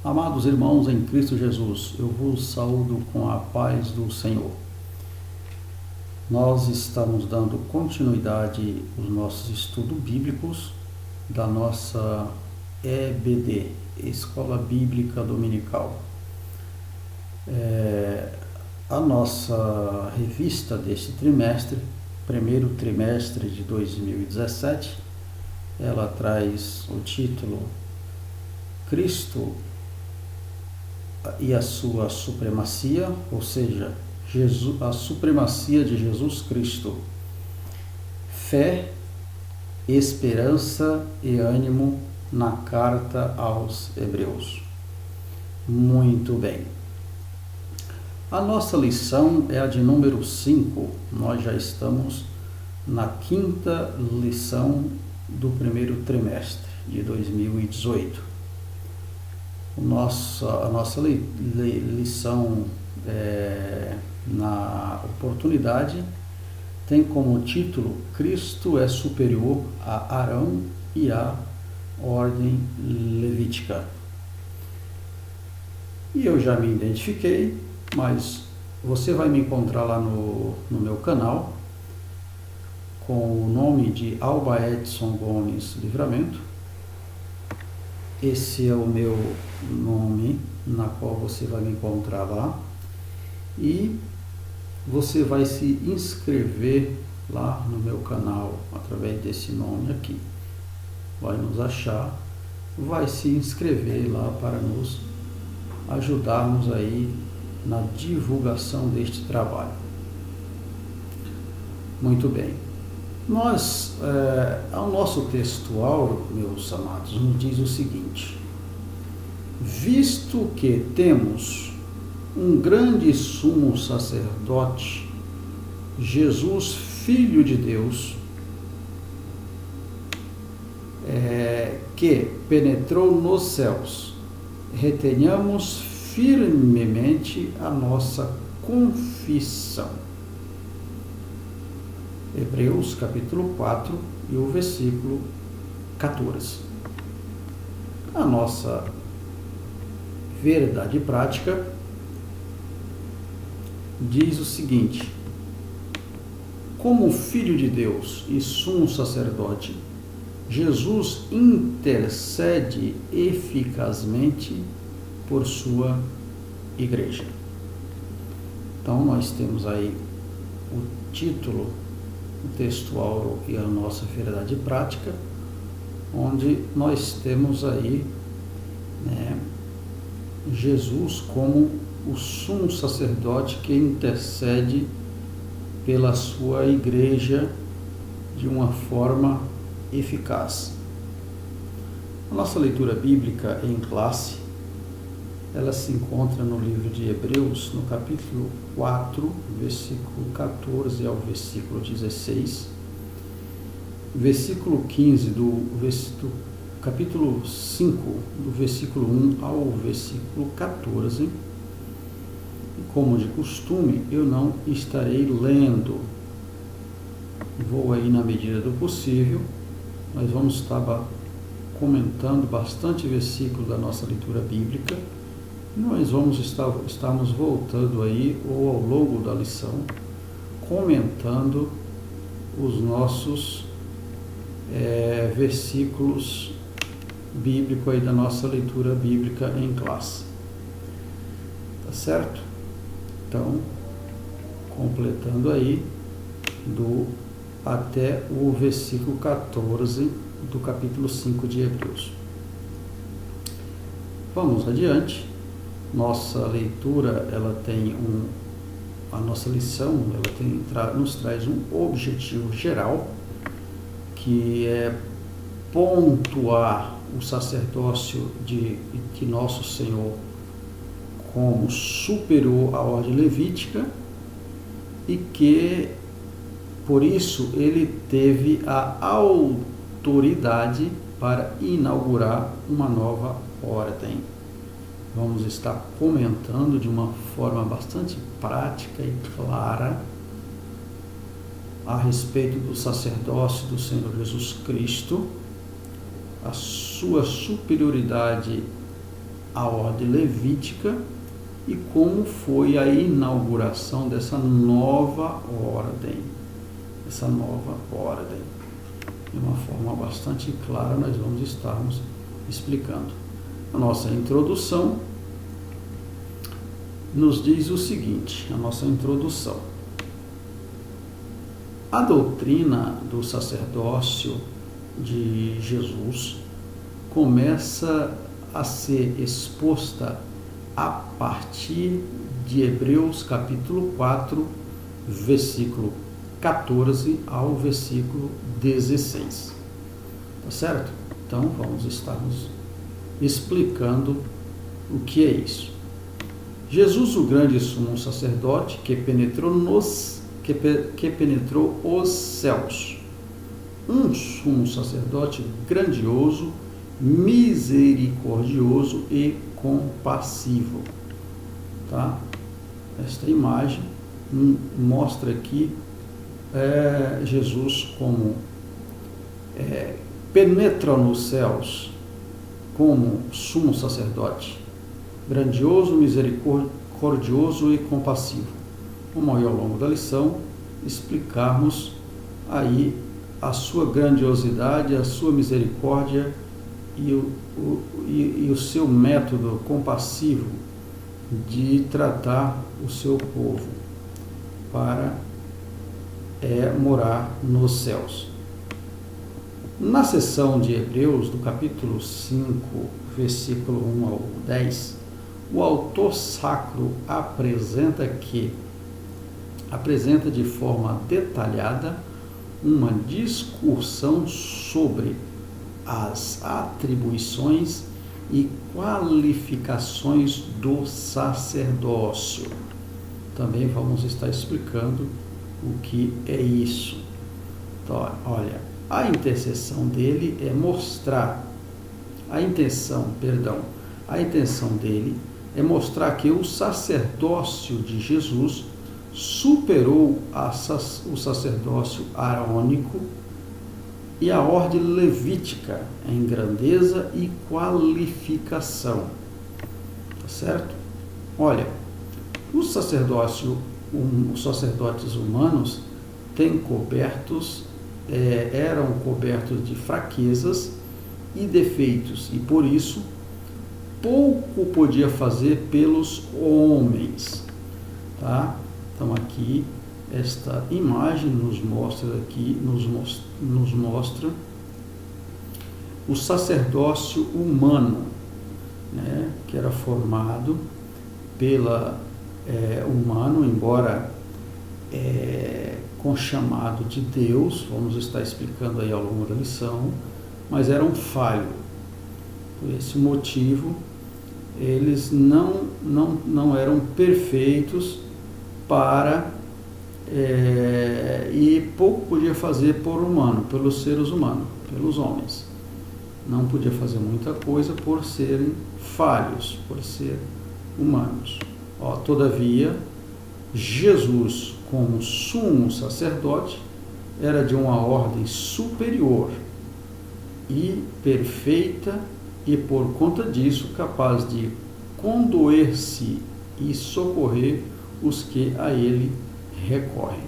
Amados irmãos em Cristo Jesus, eu vos saúdo com a paz do Senhor. Nós estamos dando continuidade aos nossos estudos bíblicos da nossa EBD, Escola Bíblica Dominical. A nossa revista deste trimestre, primeiro trimestre de 2017, ela traz o título Cristo e a sua supremacia, ou seja, a supremacia de Jesus Cristo. Fé, esperança e ânimo na carta aos Hebreus. Muito bem. A nossa lição é a de número 5. Nós já estamos na quinta lição do primeiro trimestre de 2018. A nossa lição na oportunidade tem como título Cristo é superior a Arão e à ordem levítica. E eu já me identifiquei, mas você vai me encontrar lá no meu canal com o nome de Alba Edson Gomes Livramento. Esse é o meu nome, na qual você vai me encontrar lá, e você vai se inscrever lá no meu canal através desse nome aqui. Vai nos achar, vai se inscrever lá para nos ajudarmos aí na divulgação deste trabalho. Muito bem. O nosso textual, meus amados, nos diz o seguinte: visto que temos um grande sumo sacerdote, Jesus, Filho de Deus, que penetrou nos céus, retenhamos firmemente a nossa confissão. Hebreus capítulo 4 e o versículo 14. A nossa verdade prática diz o seguinte: como Filho de Deus e sumo sacerdote, Jesus intercede eficazmente por sua igreja. Então nós temos aí o título, o textual e a nossa verdade prática, onde nós temos aí Jesus como o sumo sacerdote que intercede pela sua igreja de uma forma eficaz. A nossa leitura bíblica em classe, ela se encontra no livro de Hebreus, no capítulo 4, versículo 14 ao versículo 16, versículo 15 do capítulo 5, do versículo 1 ao versículo 14. E como de costume, eu não estarei lendo. Vou aí, na medida do possível, nós vamos estar comentando bastante versículo da nossa leitura bíblica. Nós estamos voltando aí, ou ao longo da lição, comentando os nossos versículos bíblicos aí da nossa leitura bíblica em classe. Tá certo? Então, completando aí até o versículo 14 do capítulo 5 de Hebreus. Vamos adiante. Nossa leitura, a nossa lição, nos traz um objetivo geral, que é pontuar o sacerdócio de nosso Senhor como superior à ordem levítica, e que, por isso, ele teve a autoridade para inaugurar uma nova ordem. Vamos estar comentando de uma forma bastante prática e clara a respeito do sacerdócio do Senhor Jesus Cristo, a sua superioridade a ordem levítica e como foi a inauguração dessa nova ordem. Essa nova ordem. De uma forma bastante clara, nós vamos estarmos explicando. A nossa introdução nos diz o seguinte, a nossa introdução. A doutrina do sacerdócio de Jesus começa a ser exposta a partir de Hebreus capítulo 4, versículo 14 ao versículo 16. Tá certo? Então, vamos estarmos explicando o que é isso. Jesus, o grande sumo sacerdote, que penetrou os céus. Um sumo sacerdote grandioso, misericordioso e compassivo. Tá? Esta imagem mostra aqui Jesus como penetra nos céus como sumo sacerdote, grandioso, misericordioso e compassivo. Vamos aí ao longo da lição explicarmos aí a sua grandiosidade, a sua misericórdia e o seu método compassivo de tratar o seu povo para morar nos céus. Na seção de Hebreus, do capítulo 5, versículo 1 ao 10, o autor sacro apresenta de forma detalhada uma discussão sobre as atribuições e qualificações do sacerdócio. Também vamos estar explicando o que é isso. Então, olha, a intenção dele é mostrar, a intenção dele é mostrar que o sacerdócio de Jesus superou o sacerdócio arônico e a ordem levítica em grandeza e qualificação. Tá certo? Olha, os sacerdotes humanos eram cobertos de fraquezas e defeitos, e por isso pouco podia fazer pelos homens. Tá? Então aqui esta imagem nos mostra o sacerdócio humano, né, que era formado pela humano, embora com chamado de Deus, vamos estar explicando aí ao longo da lição, mas era um falho. Por esse motivo, eles não eram perfeitos e pouco podia fazer pelos seres humanos, pelos homens. Não podia fazer muita coisa por serem falhos, por ser humanos. Todavia, Jesus, como sumo sacerdote, era de uma ordem superior e perfeita e, por conta disso, capaz de condoer-se e socorrer os que a ele recorrem.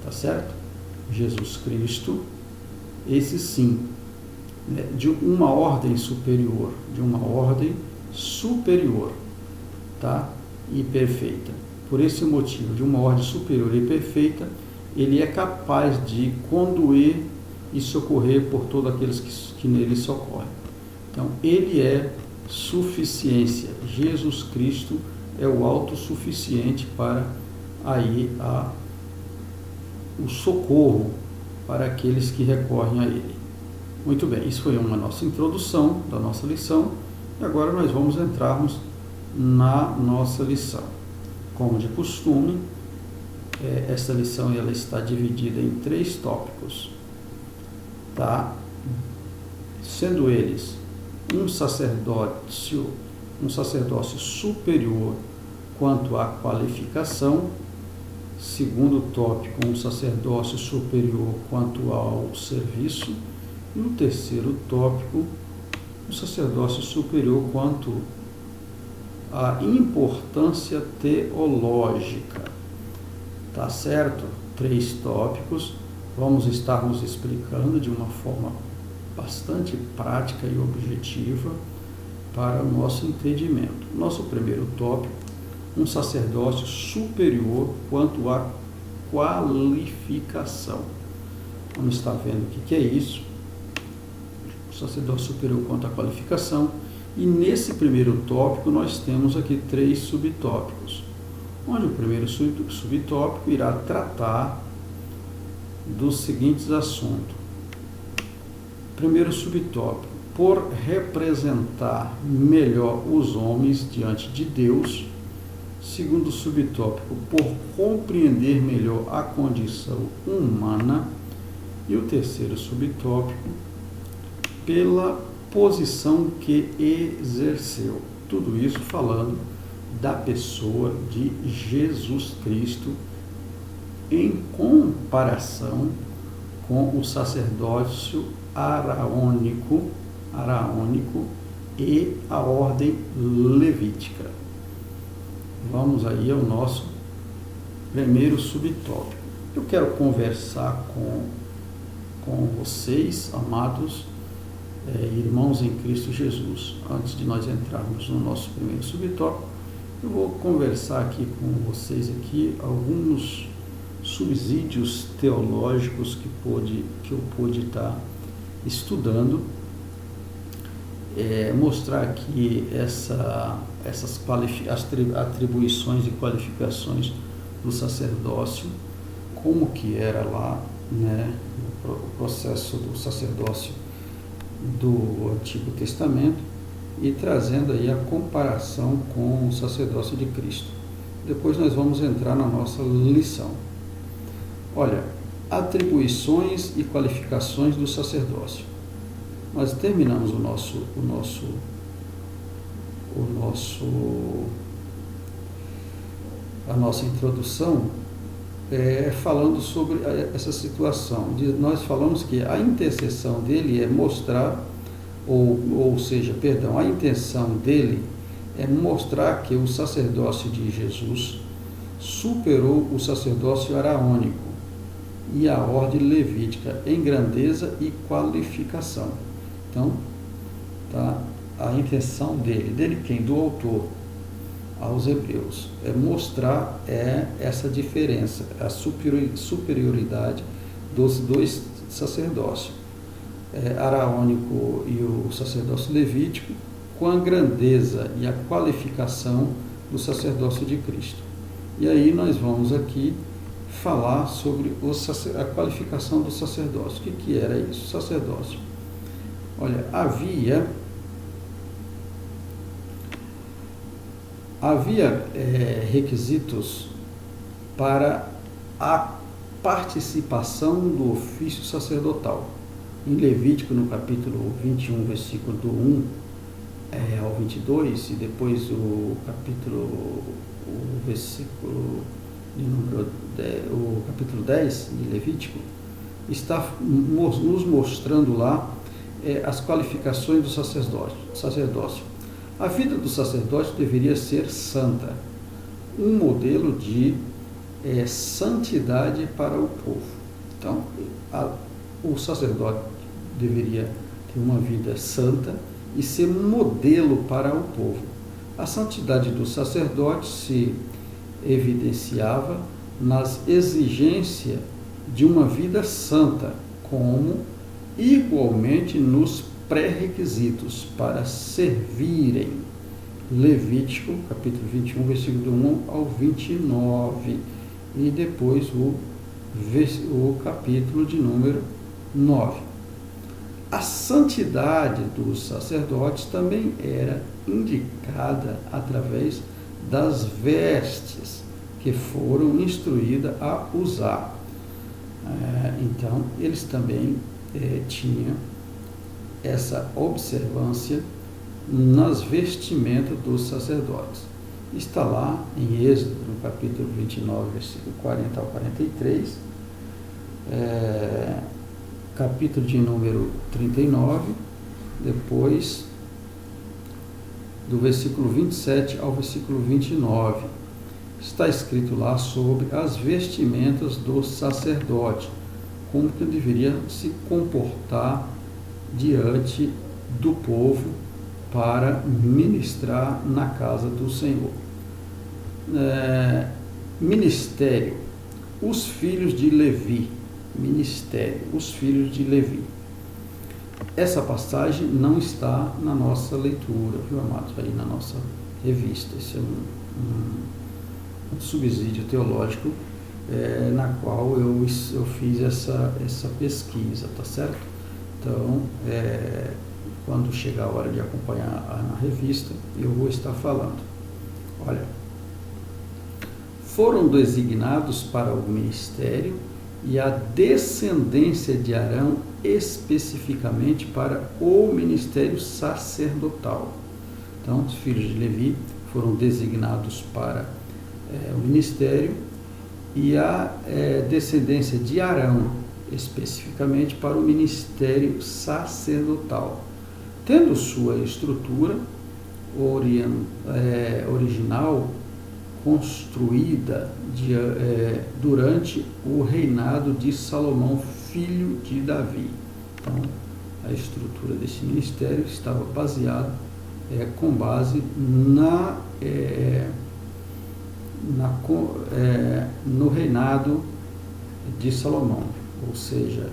Tá certo? Jesus Cristo, esse sim, de uma ordem superior, tá? E perfeita. Por esse motivo, de uma ordem superior e perfeita, ele é capaz de condoer e socorrer por todos aqueles que nele socorrem. Então, ele é suficiência. Jesus Cristo é o autossuficiente para o socorro para aqueles que recorrem a ele. Muito bem, isso foi uma nossa introdução da nossa lição, e agora nós vamos entrarmos na nossa lição. Como de costume, esta lição ela está dividida em 3 tópicos, tá? Sendo eles um sacerdócio superior quanto à qualificação. Segundo tópico, um sacerdócio superior quanto ao serviço. E o terceiro tópico, um sacerdócio superior quanto a importância teológica. Tá certo? 3 tópicos, vamos estar nos explicando de uma forma bastante prática e objetiva para o nosso entendimento. Nosso primeiro tópico, um sacerdócio superior quanto à qualificação. Vamos estar vendo o que é isso. O sacerdócio superior quanto à qualificação. E nesse primeiro tópico nós temos aqui 3 subtópicos, onde o primeiro subtópico irá tratar dos seguintes assuntos. Primeiro subtópico, por representar melhor os homens diante de Deus. Segundo subtópico, por compreender melhor a condição humana. E o terceiro subtópico, pela posição que exerceu. Tudo isso falando da pessoa de Jesus Cristo em comparação com o sacerdócio araônico e a ordem levítica. Vamos aí ao nosso primeiro subtópico. Eu quero conversar com vocês, amados irmãos em Cristo Jesus. Antes de nós entrarmos no nosso primeiro subtópico, eu vou conversar aqui com vocês aqui alguns subsídios teológicos que eu pude estar estudando, mostrar aqui essas atribuições e qualificações do sacerdócio, como que era lá, né, o processo do sacerdócio do Antigo Testamento, e trazendo aí a comparação com o sacerdócio de Cristo. Depois nós vamos entrar na nossa lição. Olha, atribuições e qualificações do sacerdócio. Nós terminamos a nossa introdução falando sobre essa situação. Nós falamos que a intercessão dele é mostrar, a intenção dele é mostrar que o sacerdócio de Jesus superou o sacerdócio araônico e a ordem levítica em grandeza e qualificação. Então, tá, a intenção dele quem? Do autor aos hebreus, é mostrar essa diferença, a superioridade dos dois sacerdócios, araônico e o sacerdócio levítico, com a grandeza e a qualificação do sacerdócio de Cristo. E aí nós vamos aqui falar sobre a qualificação do sacerdócio. O que era isso? Sacerdócio. Olha, havia requisitos para a participação do ofício sacerdotal. Em Levítico, no capítulo 21, versículo do 1 ao 22, e depois o capítulo 10 de Levítico, está nos mostrando lá as qualificações do sacerdócio. A vida do sacerdócio deveria ser santa, um modelo de santidade para o povo. Então, o sacerdote deveria ter uma vida santa e ser modelo para o povo. A santidade do sacerdote se evidenciava nas exigências de uma vida santa, como igualmente nos pré-requisitos para servirem. Levítico, capítulo 21, versículo do 1 ao 29, e depois o capítulo de número 9. A santidade dos sacerdotes também era indicada através das vestes que foram instruídas a usar. Então, eles também tinham essa observância nas vestimentas dos sacerdotes. Está lá em Êxodo, no capítulo 29, versículo 40 ao 43, capítulo de número 39, depois do versículo 27 ao versículo 29. Está escrito lá sobre as vestimentas do sacerdote, como que deveria se comportar diante do povo para ministrar na casa do Senhor. Ministério, os filhos de Levi. Ministério, os filhos de Levi. Essa passagem não está na nossa leitura, viu, amados? Aí na nossa revista. Esse é um subsídio teológico na qual eu fiz essa pesquisa, tá certo? Então, quando chegar a hora de acompanhar na revista, eu vou estar falando. Olha, foram designados para o ministério e a descendência de Arão especificamente para o ministério sacerdotal. Então, os filhos de Levi foram designados para o ministério e a descendência de Arão especificamente para o ministério sacerdotal, tendo sua estrutura original construída durante o reinado de Salomão, filho de Davi. Então, a estrutura desse ministério estava baseada com base no reinado de Salomão, ou seja,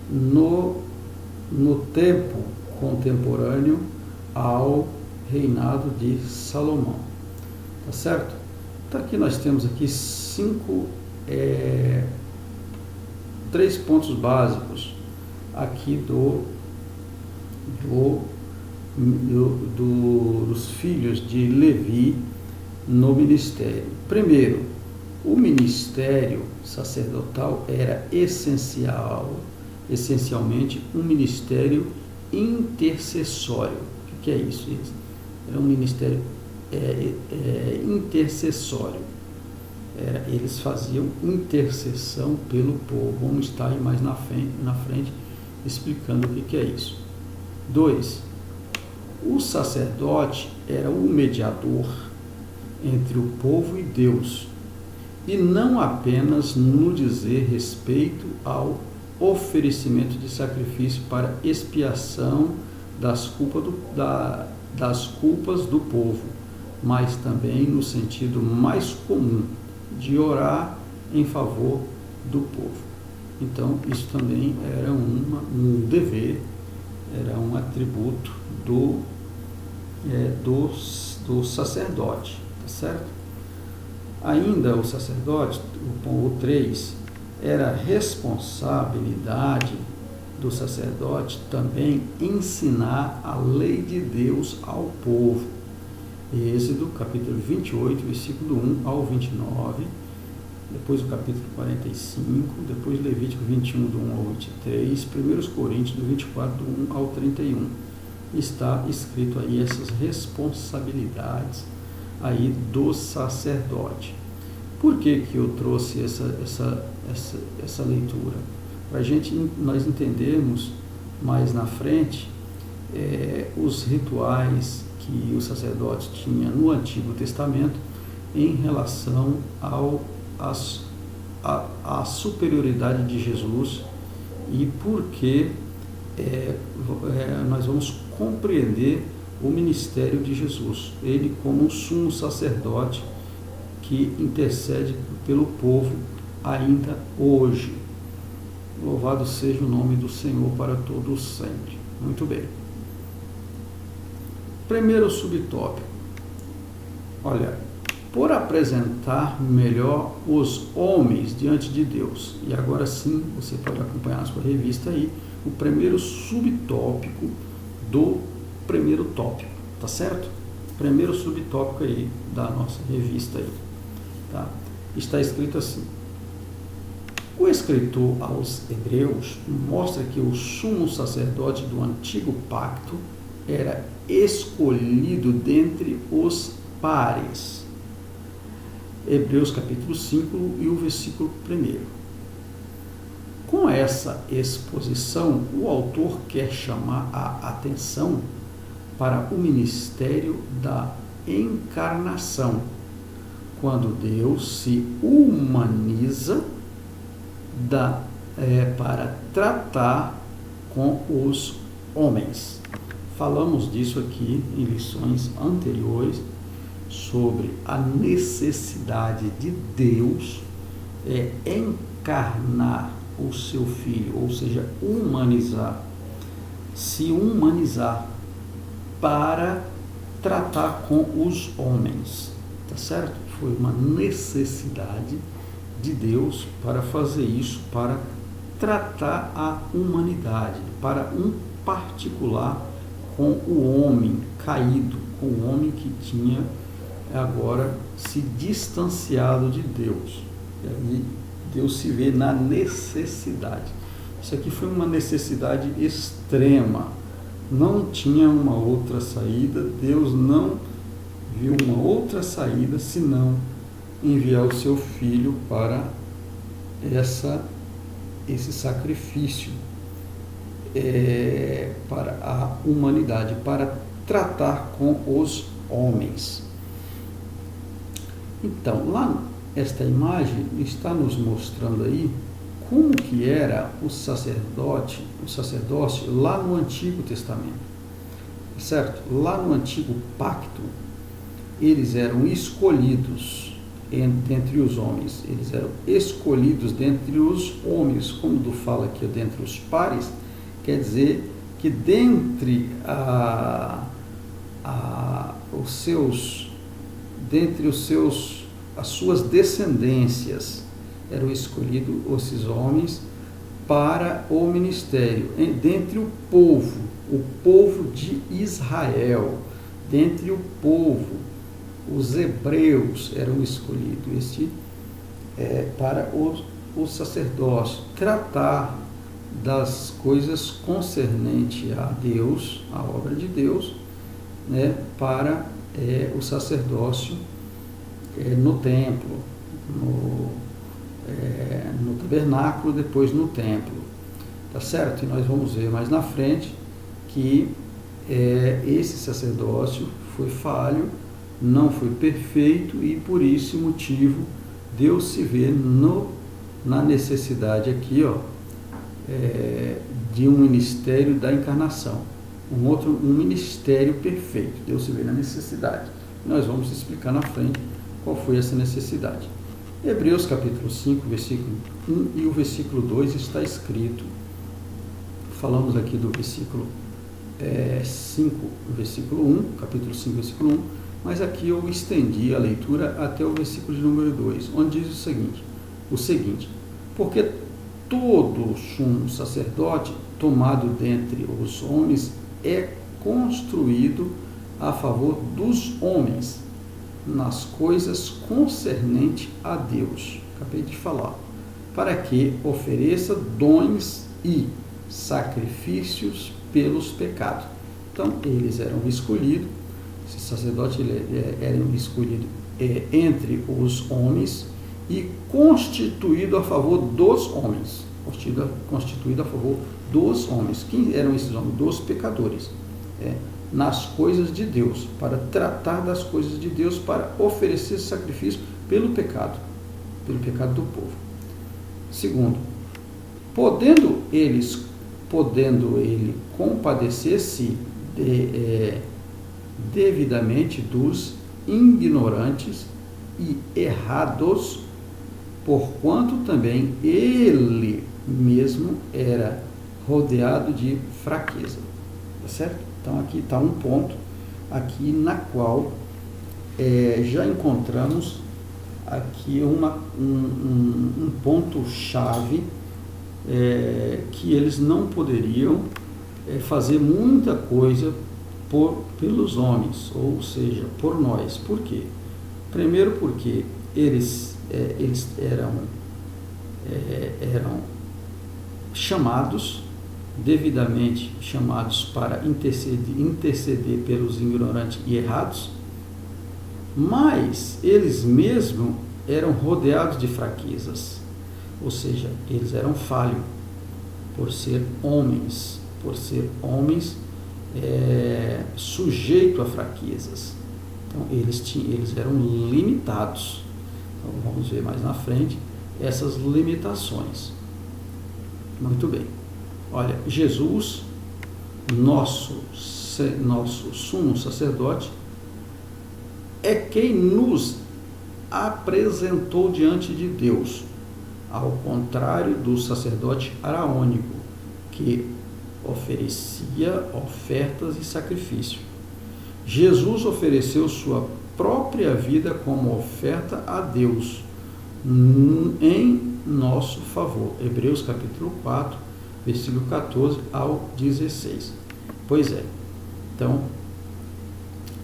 no tempo contemporâneo ao reinado de Salomão. Tá certo? Então aqui nós temos aqui três pontos básicos aqui dos filhos de Levi no ministério. Primeiro, o ministério sacerdotal era essencialmente um ministério intercessório. O que é isso? Era um ministério intercessório. Eles faziam intercessão pelo povo. Vamos estar aí mais na frente explicando o que é isso. 2. O sacerdote era o mediador entre o povo e Deus, e não apenas no dizer respeito ao oferecimento de sacrifício para expiação das culpas do povo, mas também no sentido mais comum de orar em favor do povo. Então, isso também era um dever, era um atributo do sacerdote, tá certo? Ainda o sacerdote, o 3, era responsabilidade do sacerdote também ensinar a lei de Deus ao povo. Êxodo, capítulo 28, versículo 1 ao 29, depois o capítulo 45, depois Levítico 21, do 1 ao 23, 1 Coríntios, do 24, do 1 ao 31. Está escrito aí essas responsabilidades aí do sacerdote. Por que eu trouxe essa leitura? Para nós entendermos mais na frente os rituais que o sacerdote tinha no Antigo Testamento em relação à superioridade de Jesus e por que nós vamos compreender o ministério de Jesus, ele como um sumo sacerdote que intercede pelo povo ainda hoje. Louvado seja o nome do Senhor para todos sempre. Muito bem. Primeiro subtópico. Olha, por apresentar melhor os homens diante de Deus. E agora sim, você pode acompanhar na sua revista aí o primeiro subtópico do primeiro tópico, tá certo? Primeiro subtópico aí da nossa revista aí, tá? Está escrito assim: o escritor aos Hebreus mostra que o sumo sacerdote do antigo pacto era escolhido dentre os pares. Hebreus capítulo 5 e o versículo 1. Com essa exposição, o autor quer chamar a atenção para o ministério da encarnação, quando Deus se humaniza para tratar com os homens. Falamos disso aqui em lições anteriores, sobre a necessidade de Deus encarnar o seu Filho, ou seja, se humanizar para tratar com os homens, tá certo? Foi uma necessidade de Deus para fazer isso, para tratar a humanidade, para um particular com o homem caído, com o homem que tinha agora se distanciado de Deus. E aí Deus se vê na necessidade. Isso aqui foi uma necessidade extrema. Não tinha uma outra saída. Deus não viu uma outra saída senão enviar o seu Filho para esse sacrifício para a humanidade, para tratar com os homens. Então, lá esta imagem está nos mostrando aí como que era o sacerdócio lá no Antigo Testamento, certo? Lá no Antigo Pacto, eles eram escolhidos dentre os homens, eles eram escolhidos dentre os homens, como fala aqui, dentre os pares, quer dizer que dentre as suas descendências eram escolhidos esses homens para o ministério, dentre o povo de Israel, dentre o povo, os hebreus eram escolhidos para o sacerdócio, tratar das coisas concernentes a Deus, a obra de Deus, né, para o sacerdócio no templo, no tabernáculo, depois no templo, tá certo? E nós vamos ver mais na frente que esse sacerdócio foi falho, não foi perfeito, e por esse motivo Deus se vê na necessidade aqui, de um ministério da encarnação, um ministério perfeito. Deus se vê na necessidade. Nós vamos explicar na frente qual foi essa necessidade. Hebreus capítulo 5, versículo 1 e o versículo 2 está escrito, falamos aqui do versículo 5, versículo 1, capítulo 5, versículo 1, mas aqui eu estendi a leitura até o versículo de número 2, onde diz o seguinte, porque todo sumo sacerdote tomado dentre os homens é construído a favor dos homens, nas coisas concernentes a Deus, acabei de falar, para que ofereça dons e sacrifícios pelos pecados. Então, eles eram escolhidos, esses sacerdotes eram escolhidos entre os homens e constituído a favor dos homens, constituído a favor dos homens. Quem eram esses homens? Dos pecadores, nas coisas de Deus, para tratar das coisas de Deus, para oferecer sacrifício pelo pecado do povo. Segundo, podendo ele compadecer-se devidamente dos ignorantes e errados, porquanto também ele mesmo era rodeado de fraqueza. Tá certo? Então aqui está um ponto aqui na qual já encontramos aqui um ponto chave, que eles não poderiam fazer muita coisa pelos homens, ou seja, por nós. Por quê? Primeiro porque eles eram devidamente chamados para interceder pelos ignorantes e errados, mas eles mesmos eram rodeados de fraquezas, ou seja, eles eram falhos por ser homens sujeito a fraquezas. Então, eles eram limitados. Então, vamos ver mais na frente essas limitações. Muito bem. Olha, Jesus, nosso sumo sacerdote, é quem nos apresentou diante de Deus, ao contrário do sacerdote araônico, que oferecia ofertas e sacrifício. Jesus ofereceu sua própria vida como oferta a Deus em nosso favor. Hebreus capítulo 4, versículo 14 ao 16. Pois é, então,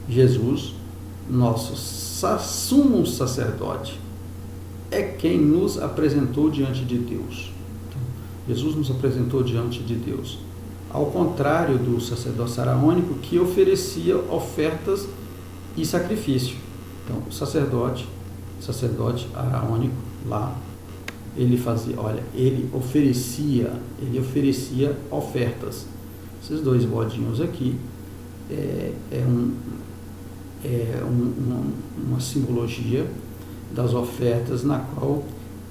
Jesus, nosso sumo sacerdote, é quem nos apresentou diante de Deus. Então, Jesus nos apresentou diante de Deus, ao contrário do sacerdócio araônico, que oferecia ofertas e sacrifício. Então, o sacerdote araônico lá, ele oferecia ofertas. Esses dois bodinhos aqui uma simbologia das ofertas na qual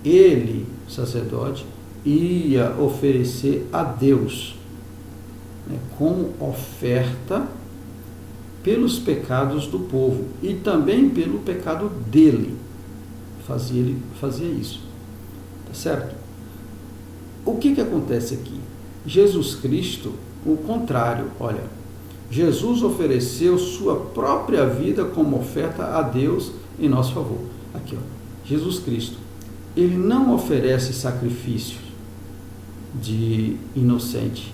ele, sacerdote, ia oferecer a Deus, como oferta pelos pecados do povo e também pelo pecado dele. Ele fazia isso. Tá certo? O que acontece aqui? Jesus Cristo, o contrário, olha, Jesus ofereceu sua própria vida como oferta a Deus em nosso favor. Aqui, ó, Jesus Cristo, ele não oferece sacrifício de inocente,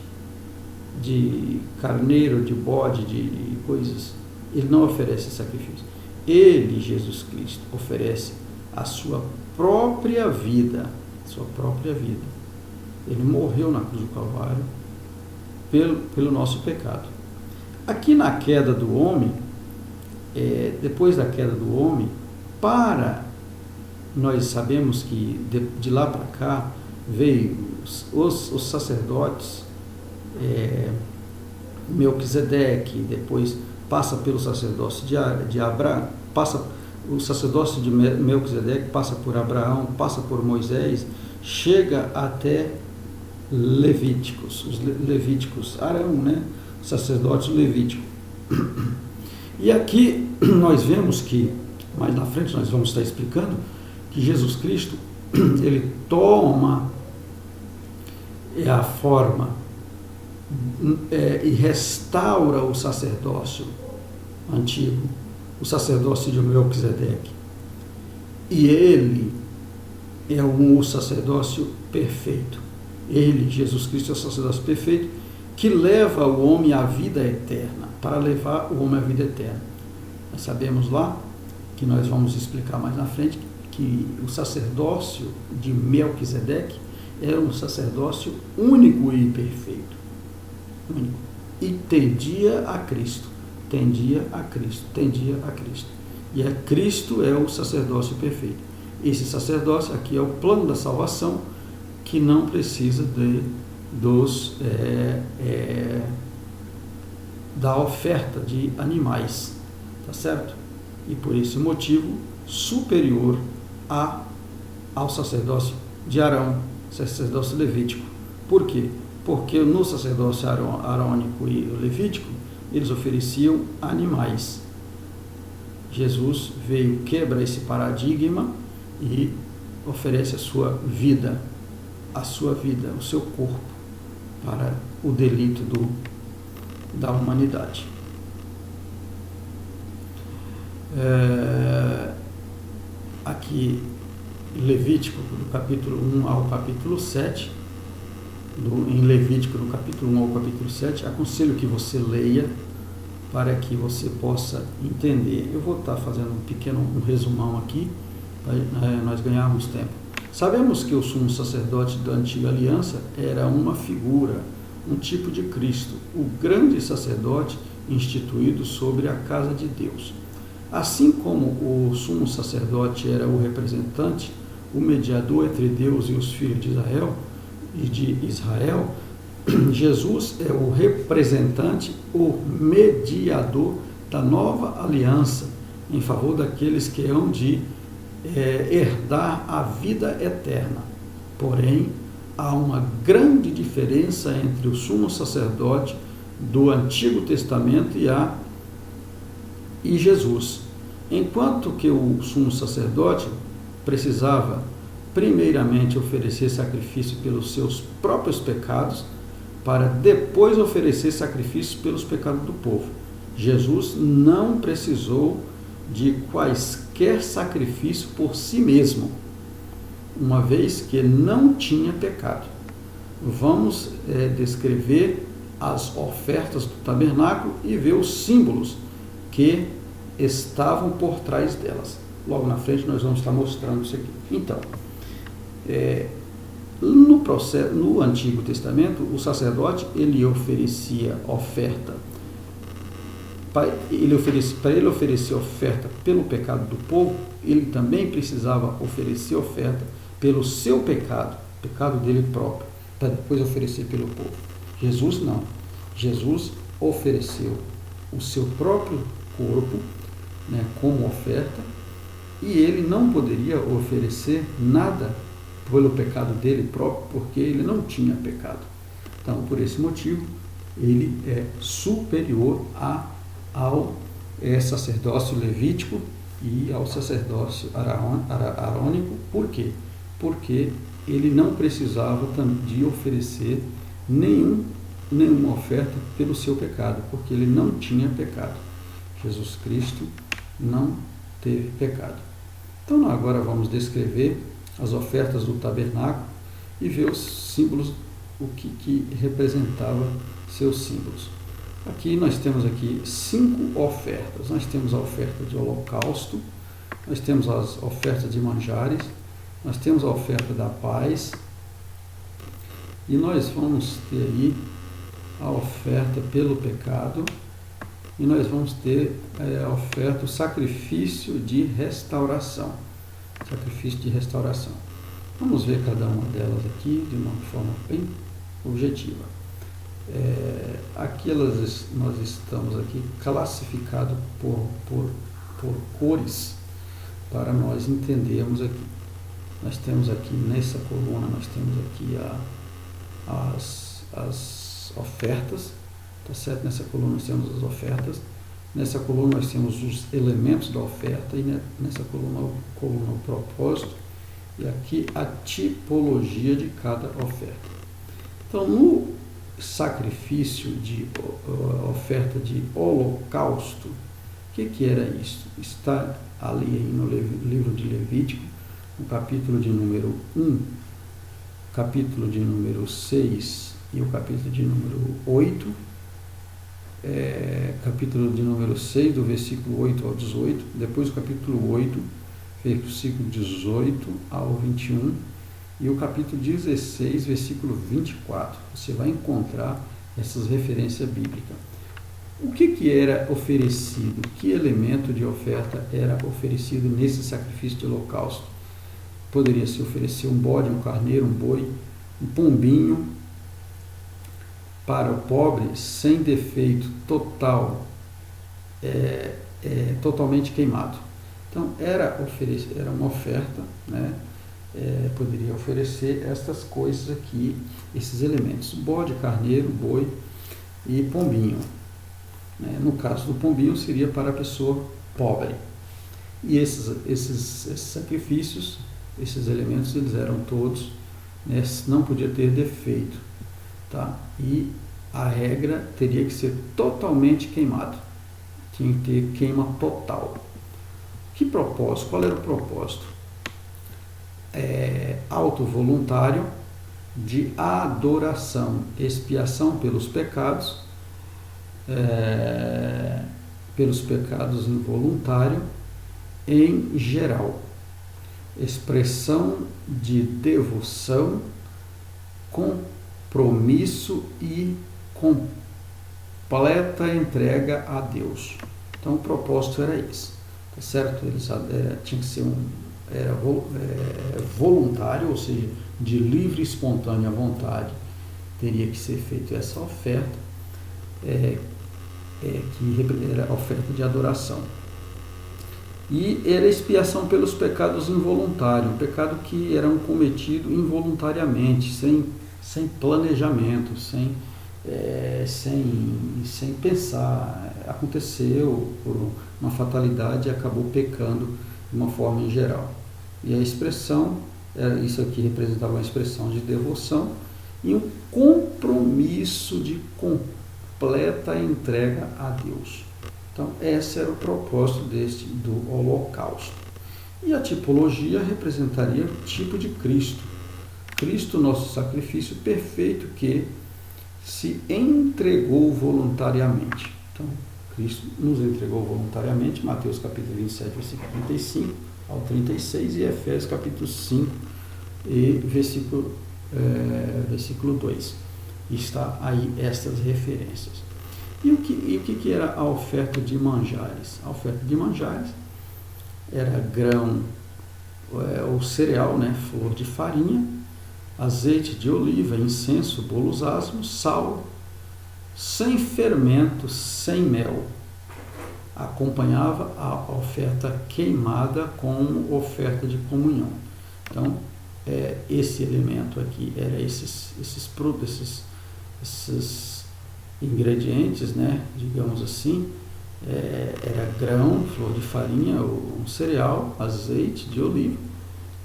de carneiro, de bode, de coisas. Ele não oferece sacrifício. Ele, Jesus Cristo, oferece a sua própria vida, Ele morreu na cruz do Calvário pelo nosso pecado. Aqui na queda do homem, depois da queda do homem, nós sabemos que de lá para cá veio os sacerdotes, Melquisedeque, depois passa pelo sacerdócio de Abraão, o sacerdócio de Melquisedeque passa por Abraão, passa por Moisés, chega até Levíticos, os Levíticos, Arão, o sacerdote levítico. E aqui nós vemos que, mais na frente nós vamos estar explicando, que Jesus Cristo, ele toma a forma e restaura o sacerdócio antigo, o sacerdócio de Melquisedeque. E ele é o sacerdócio perfeito. Ele, Jesus Cristo, é o sacerdócio perfeito que leva o homem à vida eterna, para levar o homem à vida eterna. Nós sabemos lá, que nós vamos explicar mais na frente, que o sacerdócio de Melquisedeque era um sacerdócio único e perfeito. Único. E tendia a Cristo. E Cristo é o sacerdócio perfeito. Esse sacerdócio aqui é o plano da salvação, que não precisa da oferta de animais, tá certo? E por esse motivo superior ao sacerdócio de Arão, sacerdócio levítico. Por quê? Porque no sacerdócio arônico e levítico eles ofereciam animais. Jesus veio, quebra esse paradigma e oferece a sua vida, o seu corpo, para o delito da humanidade. Aqui, Levítico, do capítulo 1 ao capítulo 7, em Levítico, do capítulo 1 ao capítulo 7, aconselho que você leia para que você possa entender. Eu vou estar fazendo um resumão aqui, para nós ganharmos tempo. Sabemos que o sumo sacerdote da antiga aliança era uma figura, um tipo de Cristo, o grande sacerdote instituído sobre a casa de Deus. Assim como o sumo sacerdote era o representante, o mediador entre Deus e os filhos de Israel, Jesus é o representante, o mediador da nova aliança em favor daqueles que hão de herdar a vida eterna. Porém, há uma grande diferença entre o sumo sacerdote do Antigo Testamento e Jesus. Enquanto que o sumo sacerdote precisava primeiramente oferecer sacrifício pelos seus próprios pecados, para depois oferecer sacrifício pelos pecados do povo. Jesus não precisou de quaisquer sacrifício por si mesmo, uma vez que não tinha pecado. Vamos descrever as ofertas do tabernáculo e ver os símbolos que estavam por trás delas. Logo na frente nós vamos estar mostrando isso aqui. Então, no Antigo Testamento, o sacerdote ele oferecia oferta. Para ele oferecer oferta pelo pecado do povo, ele também precisava oferecer oferta pelo seu pecado dele próprio, para depois oferecer pelo povo. Jesus não. Jesus ofereceu o seu próprio corpo, como oferta, e ele não poderia oferecer nada pelo pecado dele próprio, porque ele não tinha pecado. Então, por esse motivo, ele é superior ao sacerdócio levítico e ao sacerdócio arônico. Por quê? Porque ele não precisava de oferecer nenhuma oferta pelo seu pecado, porque ele não tinha pecado. Jesus Cristo não teve pecado. Então, agora vamos descrever as ofertas do tabernáculo e ver os símbolos, o que representava seus símbolos. Aqui nós temos 5 ofertas. Nós temos a oferta de holocausto, nós temos as ofertas de manjares, nós temos a oferta da paz, e nós vamos ter aí a oferta pelo pecado, e nós vamos ter a oferta, o sacrifício de restauração. Sacrifício de restauração. Vamos ver cada uma delas aqui de uma forma bem objetiva. Aqui nós estamos aqui classificados por cores, para nós entendermos aqui. Nós temos aqui nessa coluna, nós temos aqui as ofertas, tá certo? Nessa coluna nós temos as ofertas, nessa coluna nós temos os elementos da oferta, e nessa coluna o propósito, e aqui a tipologia de cada oferta. Então, no sacrifício de oferta de holocausto, o que era isso? Está ali no livro de Levítico, no capítulo de número 1, capítulo de número 6 e o capítulo de número 8, capítulo de número 6, do versículo 8 ao 18, depois o capítulo 8, versículo 18 ao 21, e o capítulo 16, versículo 24. Você vai encontrar essas referências bíblicas. O que era oferecido? Que elemento de oferta era oferecido nesse sacrifício de holocausto? Poderia se oferecer um bode, um carneiro, um boi, um pombinho, para o pobre, sem defeito, total, totalmente queimado. Então, era uma oferta, poderia oferecer estas coisas aqui, esses elementos: bode, carneiro, boi e pombinho. No caso do pombinho, seria para a pessoa pobre. E esses sacrifícios, esses elementos, eles eram todos, não podia ter defeito, tá? E a regra teria que ser totalmente queimado, tinha que ter queima total. Que propósito? Qual era o propósito? Auto voluntário, de adoração, expiação pelos pecados involuntários em geral, expressão de devoção, compromisso e completa entrega a Deus. Então o propósito era esse, tá certo? Tinha que ser voluntário, ou seja, de livre e espontânea vontade, teria que ser feita essa oferta, que era a oferta de adoração. E era expiação pelos pecados involuntários, um pecado que eram cometido involuntariamente, sem planejamento, sem pensar. Aconteceu por uma fatalidade e acabou pecando de uma forma em geral. E a expressão, isso aqui representava uma expressão de devoção e um compromisso de completa entrega a Deus. Então, esse era o propósito do holocausto. E a tipologia representaria o tipo de Cristo. Cristo, nosso sacrifício perfeito, que se entregou voluntariamente. Então, Cristo nos entregou voluntariamente, Mateus capítulo 27, versículo 35 ao 36, e Efésios capítulo 5, e versículo 2. Está aí estas referências. E o que era a oferta de manjares? A oferta de manjares era grão ou cereal, flor de farinha, azeite de oliva, incenso, bolos asmos, sal, sem fermento, sem mel. Acompanhava a oferta queimada como oferta de comunhão. Então, esse elemento aqui era esses ingredientes, digamos assim, era grão, flor de farinha, um cereal, azeite de oliva,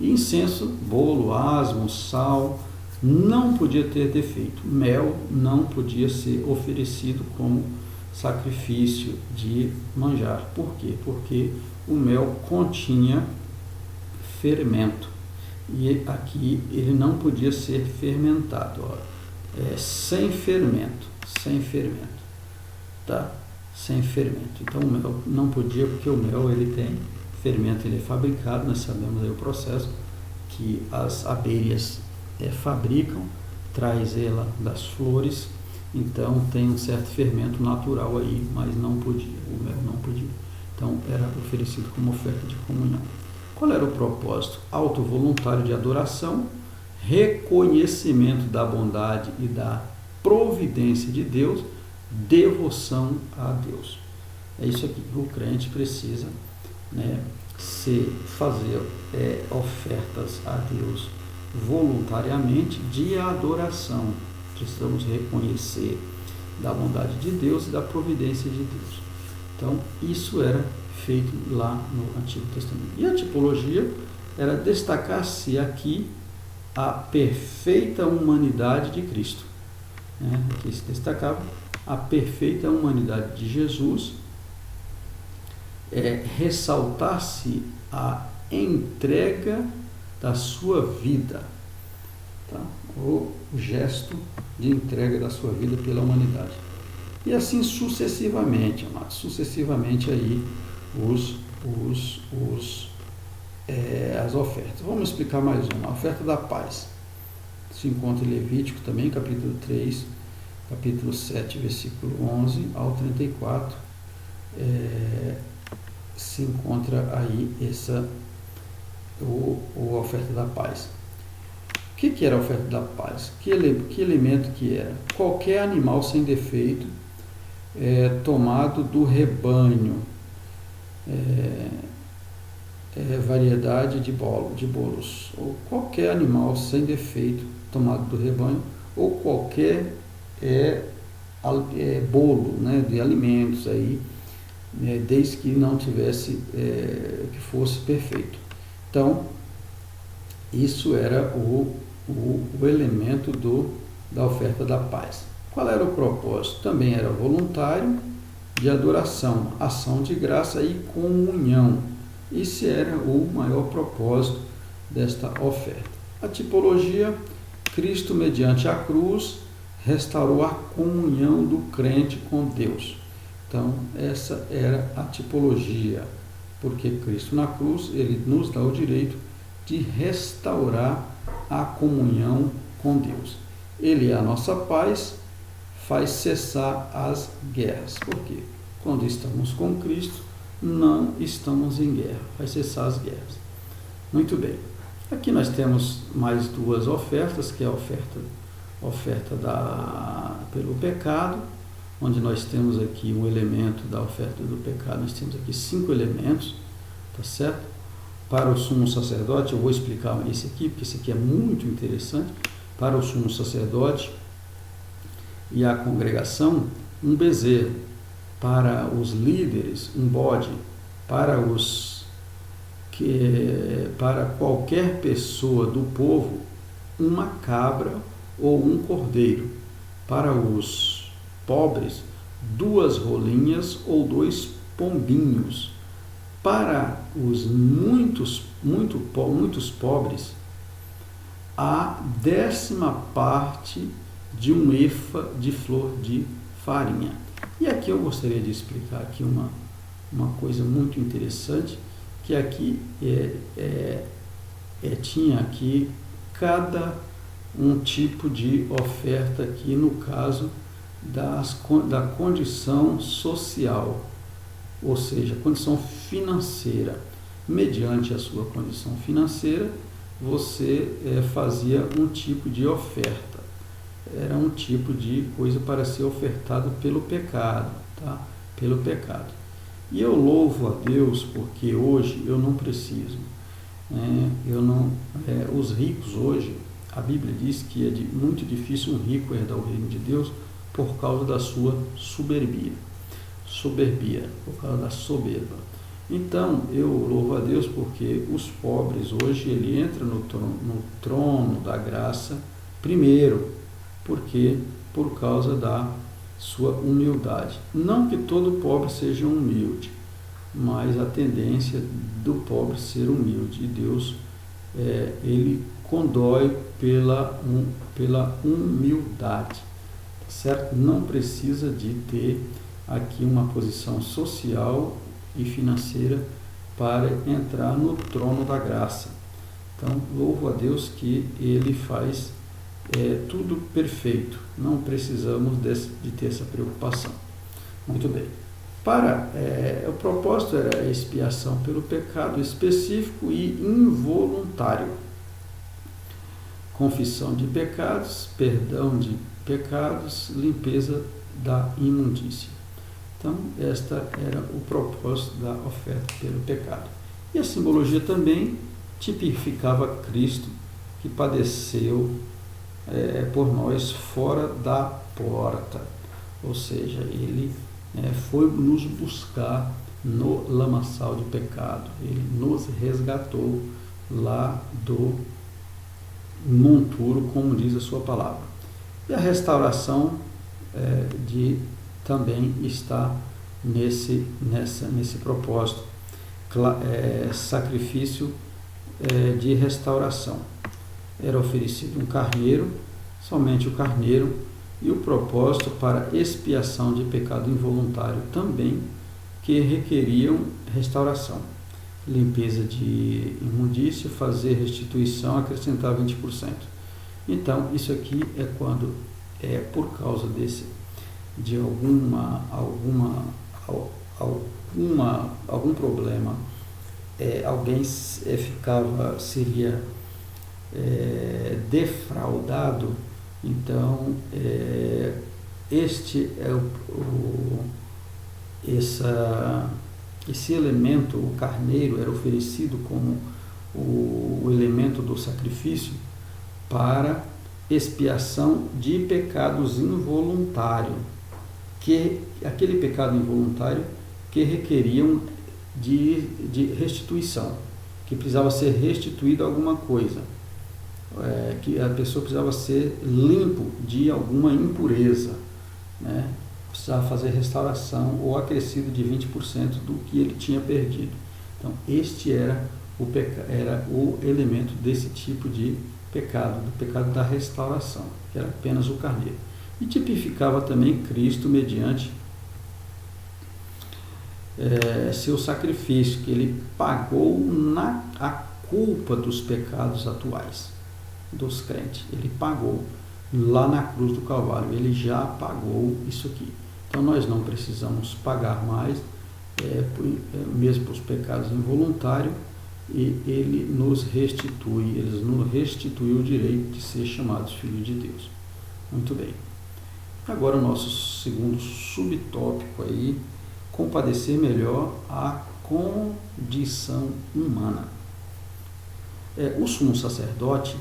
e incenso, bolo, asmo, sal. Não podia ter defeito. Mel não podia ser oferecido como sacrifício de manjar. Por quê? Porque o mel continha fermento. E aqui ele não podia ser fermentado. Sem fermento. Tá? Sem fermento. Então o mel não podia, porque o mel ele tem fermento, ele é fabricado, nós sabemos aí o processo que as abelhas fabricam, traz ela das flores, então tem um certo fermento natural aí, mas não podia, o mel não podia. Então era oferecido como oferta de comunhão. Qual era o propósito? Auto voluntário de adoração, reconhecimento da bondade e da providência de Deus, devoção a Deus. É isso aqui que o crente precisa, fazer ofertas a Deus voluntariamente de adoração. Precisamos reconhecer da bondade de Deus e da providência de Deus. Então, isso era feito lá no Antigo Testamento. E a tipologia era destacar-se aqui a perfeita humanidade de Cristo. Aqui se destacava a perfeita humanidade de Jesus, ressaltar-se a entrega da sua vida, tá? O gesto de entrega da sua vida pela humanidade. E assim sucessivamente, amados, sucessivamente aí as ofertas. Vamos explicar mais uma. A oferta da paz se encontra em Levítico também, capítulo 3, capítulo 7, versículo 11 ao 34. Se encontra aí a oferta da paz. O que era a oferta da paz? Que elemento que era? Qualquer animal sem defeito, tomado do rebanho, variedade de bolos, ou qualquer animal sem defeito, tomado do rebanho, ou qualquer bolo, de alimentos aí, desde que não tivesse, que fosse perfeito. Então, isso era o elemento da oferta da paz. Qual era o propósito? Também era voluntário, de adoração, ação de graça e comunhão. Esse era o maior propósito desta oferta. A tipologia: Cristo, mediante a cruz, restaurou a comunhão do crente com Deus. Então, essa era a tipologia, porque Cristo na cruz, ele nos dá o direito de restaurar a comunhão com Deus. Ele é a nossa paz, faz cessar as guerras. Por quê? Quando estamos com Cristo, não estamos em guerra, faz cessar as guerras. Muito bem. Aqui nós temos mais duas ofertas, que é a oferta oferta pelo pecado, onde nós temos aqui um elemento da oferta do pecado, nós temos aqui 5 elementos, tá certo? Para o sumo sacerdote, eu vou explicar esse aqui, porque esse aqui é muito interessante. Para o sumo sacerdote e a congregação, um bezerro. Para os líderes, um bode. Para qualquer pessoa do povo, uma cabra ou um cordeiro. Para os pobres, 2 rolinhas ou 2 pombinhos. Para os muitos pobres, a 10ª parte de um efa de flor de farinha. E aqui eu gostaria de explicar aqui uma coisa muito interessante, que aqui tinha aqui cada um tipo de oferta aqui, no caso da condição social, ou seja, condição financeira. Mediante a sua condição financeira, você fazia um tipo de oferta. Era um tipo de coisa para ser ofertado pelo pecado, tá? Pelo pecado. E eu louvo a Deus porque hoje eu não preciso. Os ricos hoje, a Bíblia diz que é muito difícil um rico herdar o reino de Deus por causa da sua soberbia, por causa da soberba. Então, eu louvo a Deus porque os pobres hoje, ele entra no trono da graça primeiro, porque por causa da sua humildade. Não que todo pobre seja humilde, mas a tendência do pobre ser humilde. E Deus, ele condói pela humildade, certo? Não precisa de ter aqui uma posição social e financeira para entrar no trono da graça. Então, louvo a Deus que ele faz tudo perfeito. Não precisamos de ter essa preocupação. Muito bem. O propósito era a expiação pelo pecado específico e involuntário. Confissão de pecados, perdão de pecados, limpeza da imundícia. Então, esta era o propósito da oferta pelo pecado. E a simbologia também tipificava Cristo, que padeceu por nós fora da porta. Ou seja, ele foi nos buscar no lamaçal de pecado. Ele nos resgatou lá do monturo, como diz a sua palavra. E a restauração também está nesse propósito, sacrifício de restauração. Era oferecido um carneiro, somente o carneiro, e o propósito para expiação de pecado involuntário também, que requeriam restauração. Limpeza de imundícia, fazer restituição, acrescentar 20%. Então, isso aqui é quando por causa de algum problema, alguém seria defraudado. Então, esse elemento, o carneiro, era oferecido como o elemento do sacrifício para expiação de pecados involuntários, aquele pecado involuntário que requeriam de restituição, que precisava ser restituído alguma coisa, que a pessoa precisava ser limpo de alguma impureza, né? Precisava fazer restauração ou acrescido de 20% do que ele tinha perdido. Então, este era o elemento desse tipo de pecado, do pecado da restauração, que era apenas o carneiro. E tipificava também Cristo mediante seu sacrifício, que ele pagou a culpa dos pecados atuais dos crentes. Ele pagou lá na cruz do Calvário, ele já pagou isso aqui. Então nós não precisamos pagar mais, mesmo para os pecados involuntários, e ele nos restituiu o direito de ser chamados filhos de Deus. Muito bem. Agora o nosso segundo subtópico aí, compadecer melhor a condição humana. O sumo sacerdote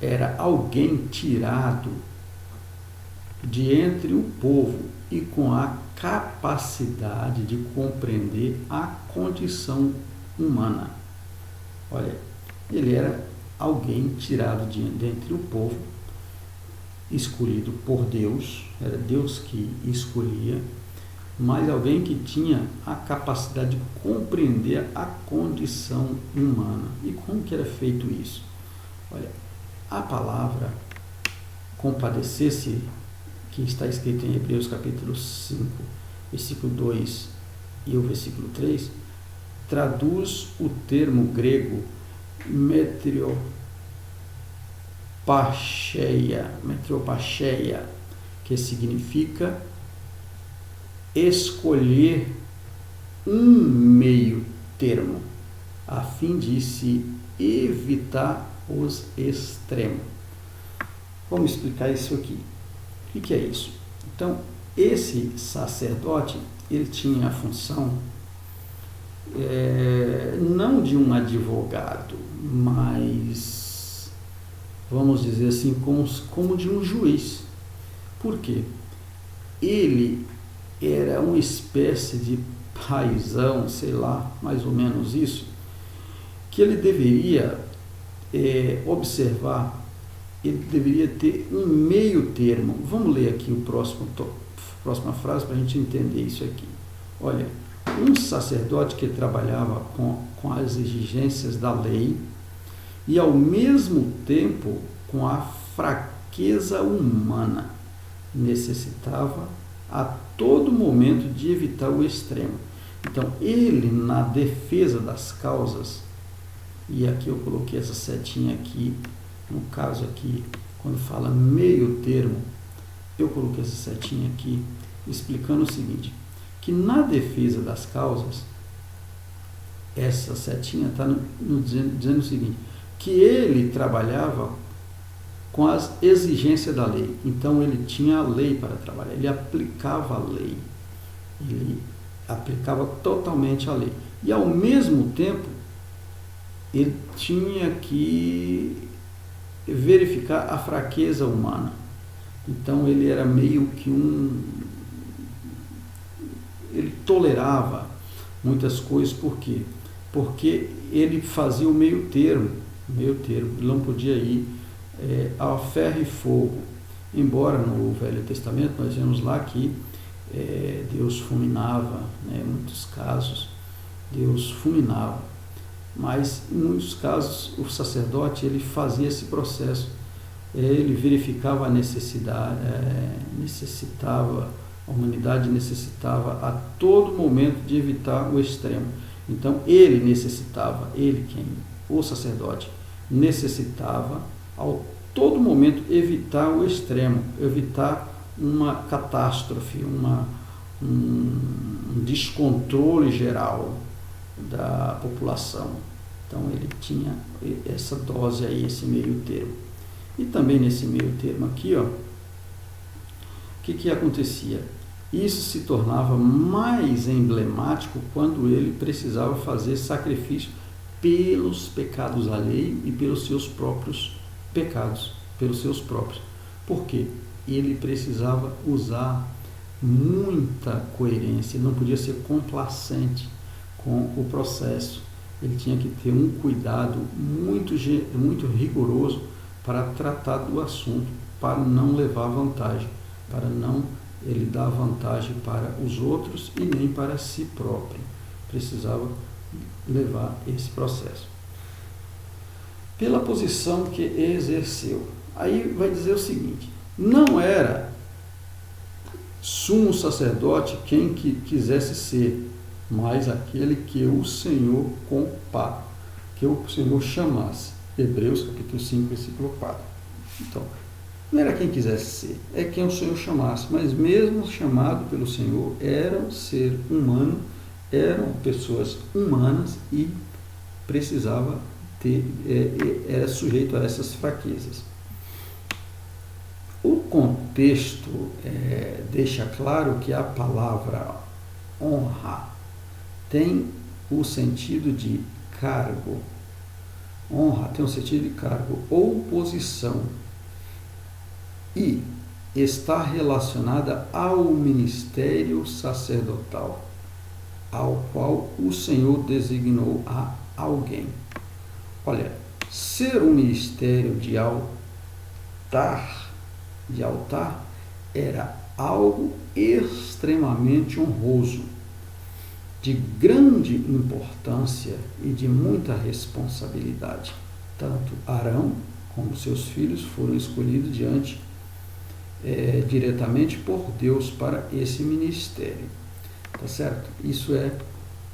era alguém tirado de entre o povo e com a capacidade de compreender a condição humana. Olha, ele era alguém tirado de entre o povo, escolhido por Deus, era Deus que escolhia, mas alguém que tinha a capacidade de compreender a condição humana. E como que era feito isso? Olha, a palavra compadecer-se, que está escrito em Hebreus capítulo 5, versículo 2 e o versículo 3, traduz o termo grego metropacheia, que significa escolher um meio termo, a fim de se evitar os extremos. Vamos explicar isso aqui. O que é isso? Então, esse sacerdote, ele tinha a função não de um advogado, mas, vamos dizer assim, como de um juiz. Por quê? Ele era uma espécie de paizão, sei lá, mais ou menos isso, que ele deveria observar, ele deveria ter um meio termo. Vamos ler aqui a próxima frase para a gente entender isso aqui. Olha, um sacerdote que trabalhava com as exigências da lei e ao mesmo tempo com a fraqueza humana, necessitava a todo momento de evitar o extremo. Então, ele, na defesa das causas, e aqui eu coloquei essa setinha aqui, no caso aqui, quando fala meio termo, eu coloquei essa setinha aqui, explicando o seguinte, que na defesa das causas, essa setinha está dizendo o seguinte, que ele trabalhava com as exigências da lei. Então, ele tinha a lei para trabalhar, ele aplicava a lei, ele aplicava totalmente a lei. E, ao mesmo tempo, ele tinha que verificar a fraqueza humana. Então, ele era meio que ele tolerava muitas coisas. Por quê? Porque ele fazia o meio termo, ele não podia ir a ferro e fogo. Embora no Velho Testamento nós vemos lá que Deus fulminava, em muitos casos Deus fulminava, mas em muitos casos o sacerdote ele fazia esse processo, ele verificava a necessidade, a humanidade necessitava a todo momento de evitar o extremo. Então o sacerdote necessitava ao todo momento evitar o extremo, evitar uma catástrofe, um descontrole geral da população. Então ele tinha essa dose aí, esse meio termo. E também nesse meio termo aqui, o que acontecia? Isso se tornava mais emblemático quando ele precisava fazer sacrifício pelos pecados alheios e pelos seus próprios pecados, Por quê? Ele precisava usar muita coerência, ele não podia ser complacente com o processo, ele tinha que ter um cuidado muito rigoroso para tratar do assunto, para não levar vantagem, para não ele dar vantagem para os outros e nem para si próprio. Precisava levar esse processo. Pela posição que exerceu. Aí vai dizer o seguinte, não era sumo sacerdote quem que quisesse ser, mas aquele que o Senhor que o Senhor chamasse. Hebreus capítulo 5, versículo 4. Então, não era quem quisesse ser, é quem o Senhor chamasse, mas mesmo chamado pelo Senhor, eram ser humano, eram pessoas humanas e precisava era sujeito a essas fraquezas. O contexto deixa claro que a palavra honra tem o sentido de cargo. Honra tem o sentido de cargo ou posição e está relacionada ao ministério sacerdotal, ao qual o Senhor designou a alguém. Olha, ser um ministério de altar era algo extremamente honroso, de grande importância e de muita responsabilidade. Tanto Arão como seus filhos foram escolhidos diretamente por Deus para esse ministério. Tá certo? Isso é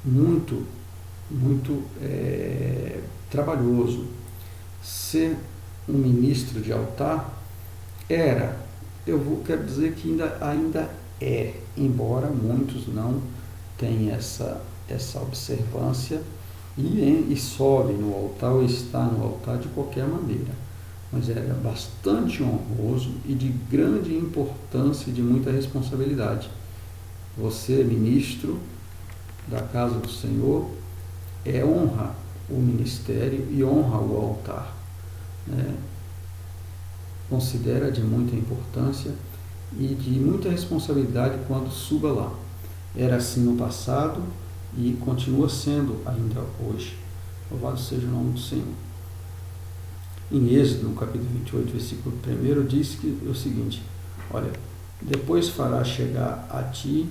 muito trabalhoso. Ser um ministro de altar quero dizer que ainda é, embora muitos não tenham essa observância e sobe no altar ou está no altar de qualquer maneira. Mas era bastante honroso e de grande importância e de muita responsabilidade. Você, ministro da casa do Senhor, honra o ministério e honra o altar. Considera de muita importância e de muita responsabilidade quando suba lá. Era assim no passado e continua sendo ainda hoje. Louvado seja o nome do Senhor. Em Êxodo, no capítulo 28, versículo 1, diz que o seguinte: olha, depois fará chegar a ti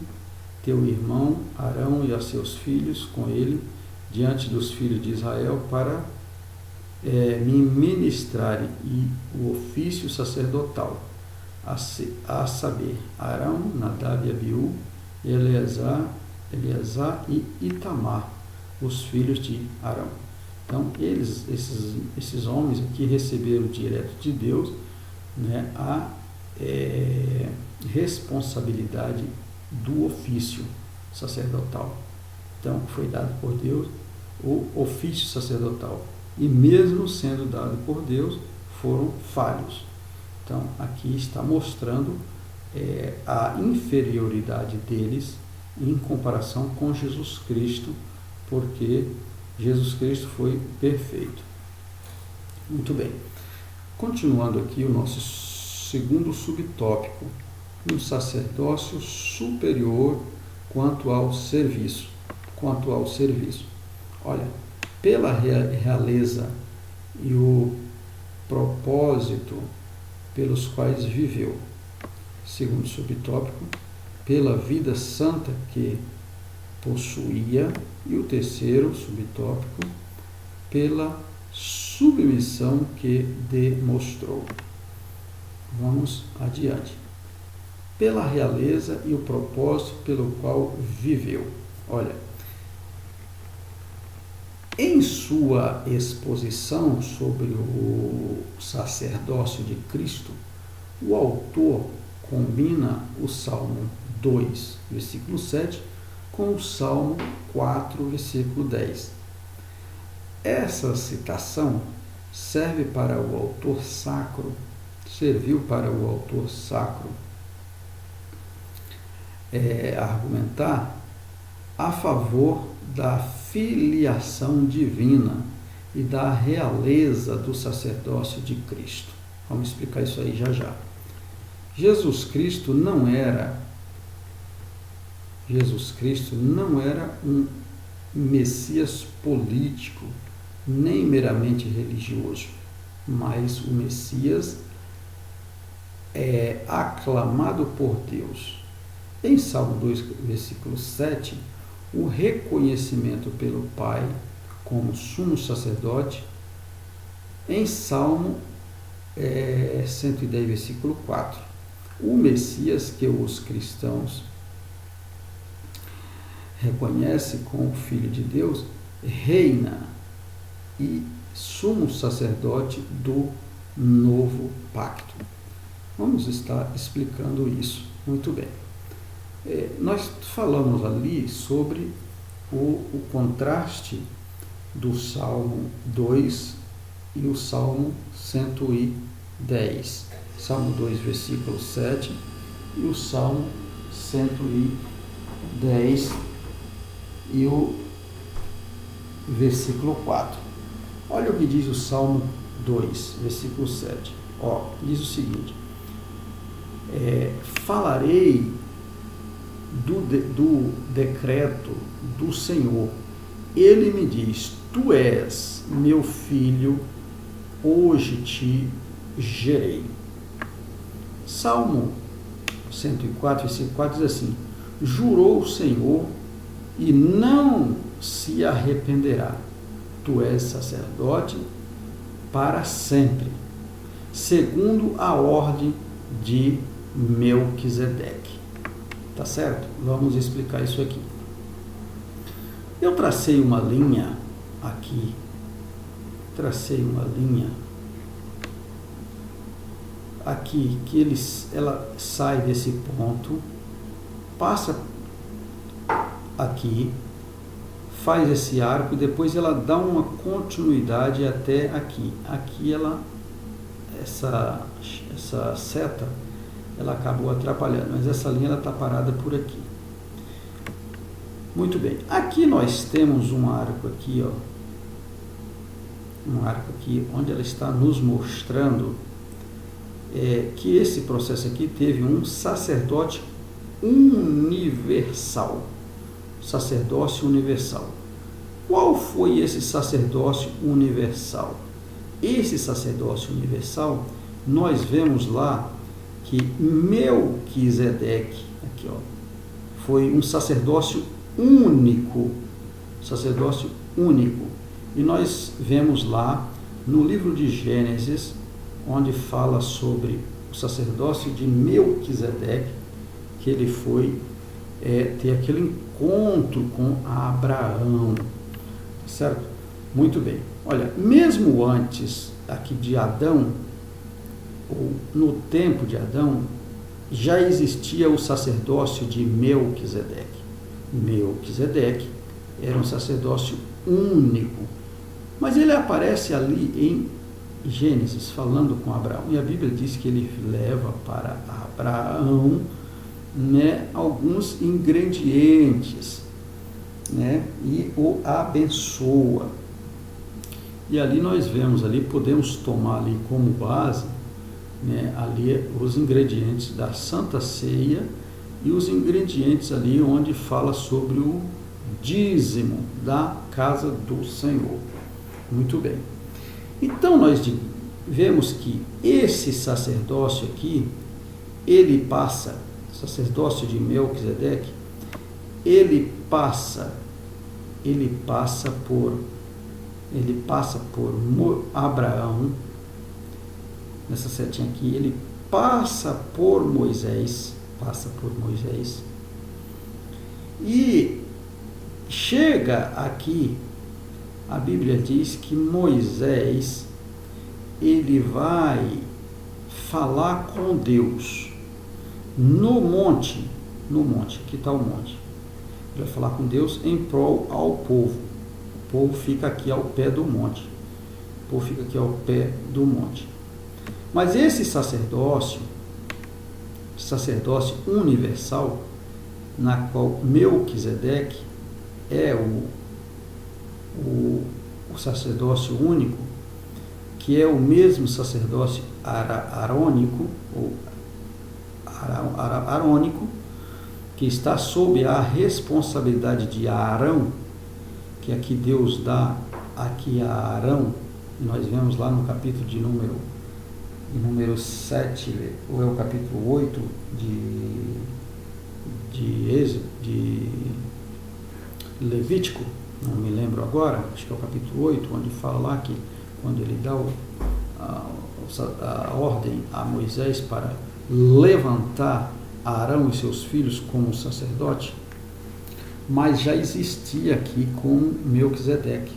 teu irmão Arão e a seus filhos com ele diante dos filhos de Israel para me ministrarem e o ofício sacerdotal, a saber, Arão, Nadab e Abiú, Eleazar e Itamar, os filhos de Arão. Então, esses homens aqui receberam direto de Deus a responsabilidade do ofício sacerdotal. Então, foi dado por Deus o ofício sacerdotal. E mesmo sendo dado por Deus, foram falhos. Então, aqui está mostrando a inferioridade deles em comparação com Jesus Cristo, porque Jesus Cristo foi perfeito. Muito bem. Continuando aqui o nosso segundo subtópico, um sacerdócio superior quanto ao serviço. Olha, pela realeza e o propósito pelos quais viveu. Segundo subtópico, pela vida santa que possuía. E o terceiro subtópico, pela submissão que demonstrou. Vamos adiante. Pela realeza e o propósito pelo qual viveu. Olha, em sua exposição sobre o sacerdócio de Cristo, o autor combina o Salmo 2, versículo 7, com o Salmo 4, versículo 10. Essa citação serviu para o autor sacro argumentar a favor da filiação divina e da realeza do sacerdócio de Cristo. Vamos explicar isso aí já já. Jesus Cristo não era um Messias político, nem meramente religioso, mas o Messias é aclamado por Deus. Em Salmo 2, versículo 7, o reconhecimento pelo Pai como sumo sacerdote. Em Salmo 110, versículo 4, o Messias que os cristãos reconhecem como Filho de Deus reina e sumo sacerdote do novo pacto. Vamos estar explicando isso muito bem. Nós falamos ali sobre o contraste do Salmo 2 e o Salmo 110. 10. Salmo 2, versículo 7 e o Salmo 110 e o versículo 4. Olha o que diz o Salmo 2, versículo 7. Diz o seguinte: falarei do decreto do Senhor. Ele me diz: tu és meu filho, hoje te gerei. Salmo 104, versículo 4 diz assim: jurou o Senhor e não se arrependerá. Tu és sacerdote para sempre, segundo a ordem de Melquisedeque. Tá certo? Vamos explicar isso aqui. Eu tracei uma linha aqui. Aqui, que ela sai desse ponto, passa aqui, faz esse arco e depois ela dá uma continuidade até aqui. Aqui essa seta, ela acabou atrapalhando, mas essa linha está parada por aqui. Muito bem. Aqui nós temos um arco aqui, onde ela está nos mostrando que esse processo aqui teve um sacerdote universal. Sacerdócio universal. Qual foi esse sacerdócio universal? Esse sacerdócio universal, nós vemos lá que Melquisedeque, aqui foi um sacerdócio único. E nós vemos lá no livro de Gênesis, onde fala sobre o sacerdócio de Melquisedeque, que ele foi ter aquele encontro com Abraão, certo? Muito bem. Olha, mesmo antes aqui de Adão, ou no tempo de Adão, já existia o sacerdócio de Melquisedeque. Melquisedeque era um sacerdócio único, mas ele aparece ali em Gênesis, falando com Abraão, e a Bíblia diz que ele leva para Abraão, alguns ingredientes, e o abençoa. E ali nós vemos, podemos tomar ali como base, ali os ingredientes da Santa Ceia e os ingredientes ali onde fala sobre o dízimo da casa do Senhor. Muito bem. Então nós vemos que esse sacerdócio aqui, sacerdócio de Melquisedeque, ele passa por Abraão, nessa setinha aqui, ele passa por Moisés, e chega aqui. A Bíblia diz que Moisés, ele vai falar com Deus no monte, aqui está o monte. Ele vai falar com Deus em prol ao povo. O povo fica aqui ao pé do monte. Mas esse sacerdócio universal, na qual Melquisedeque é o sacerdócio único, que é o mesmo sacerdócio arônico, que está sob a responsabilidade de Arão, que aqui Deus dá aqui a Arão, e nós vemos lá no capítulo de número 7, ou é o capítulo 8 de Levítico, não me lembro agora, acho que é o capítulo 8, onde fala lá que quando ele dá a ordem a Moisés para levantar Arão e seus filhos como sacerdote, mas já existia aqui com Melquisedeque,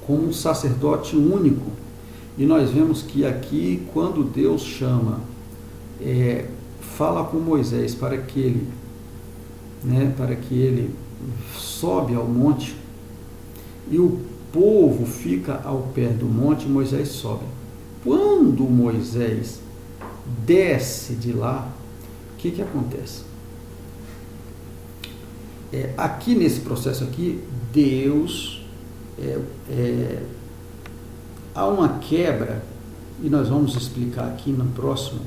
como um sacerdote único. E nós vemos que aqui, quando Deus chama, fala com Moisés para que ele sobe ao monte, e o povo fica ao pé do monte, Moisés sobe, quando Moisés desce de lá, o que acontece? Aqui nesse processo aqui, Deus há uma quebra, e nós vamos explicar aqui no próximo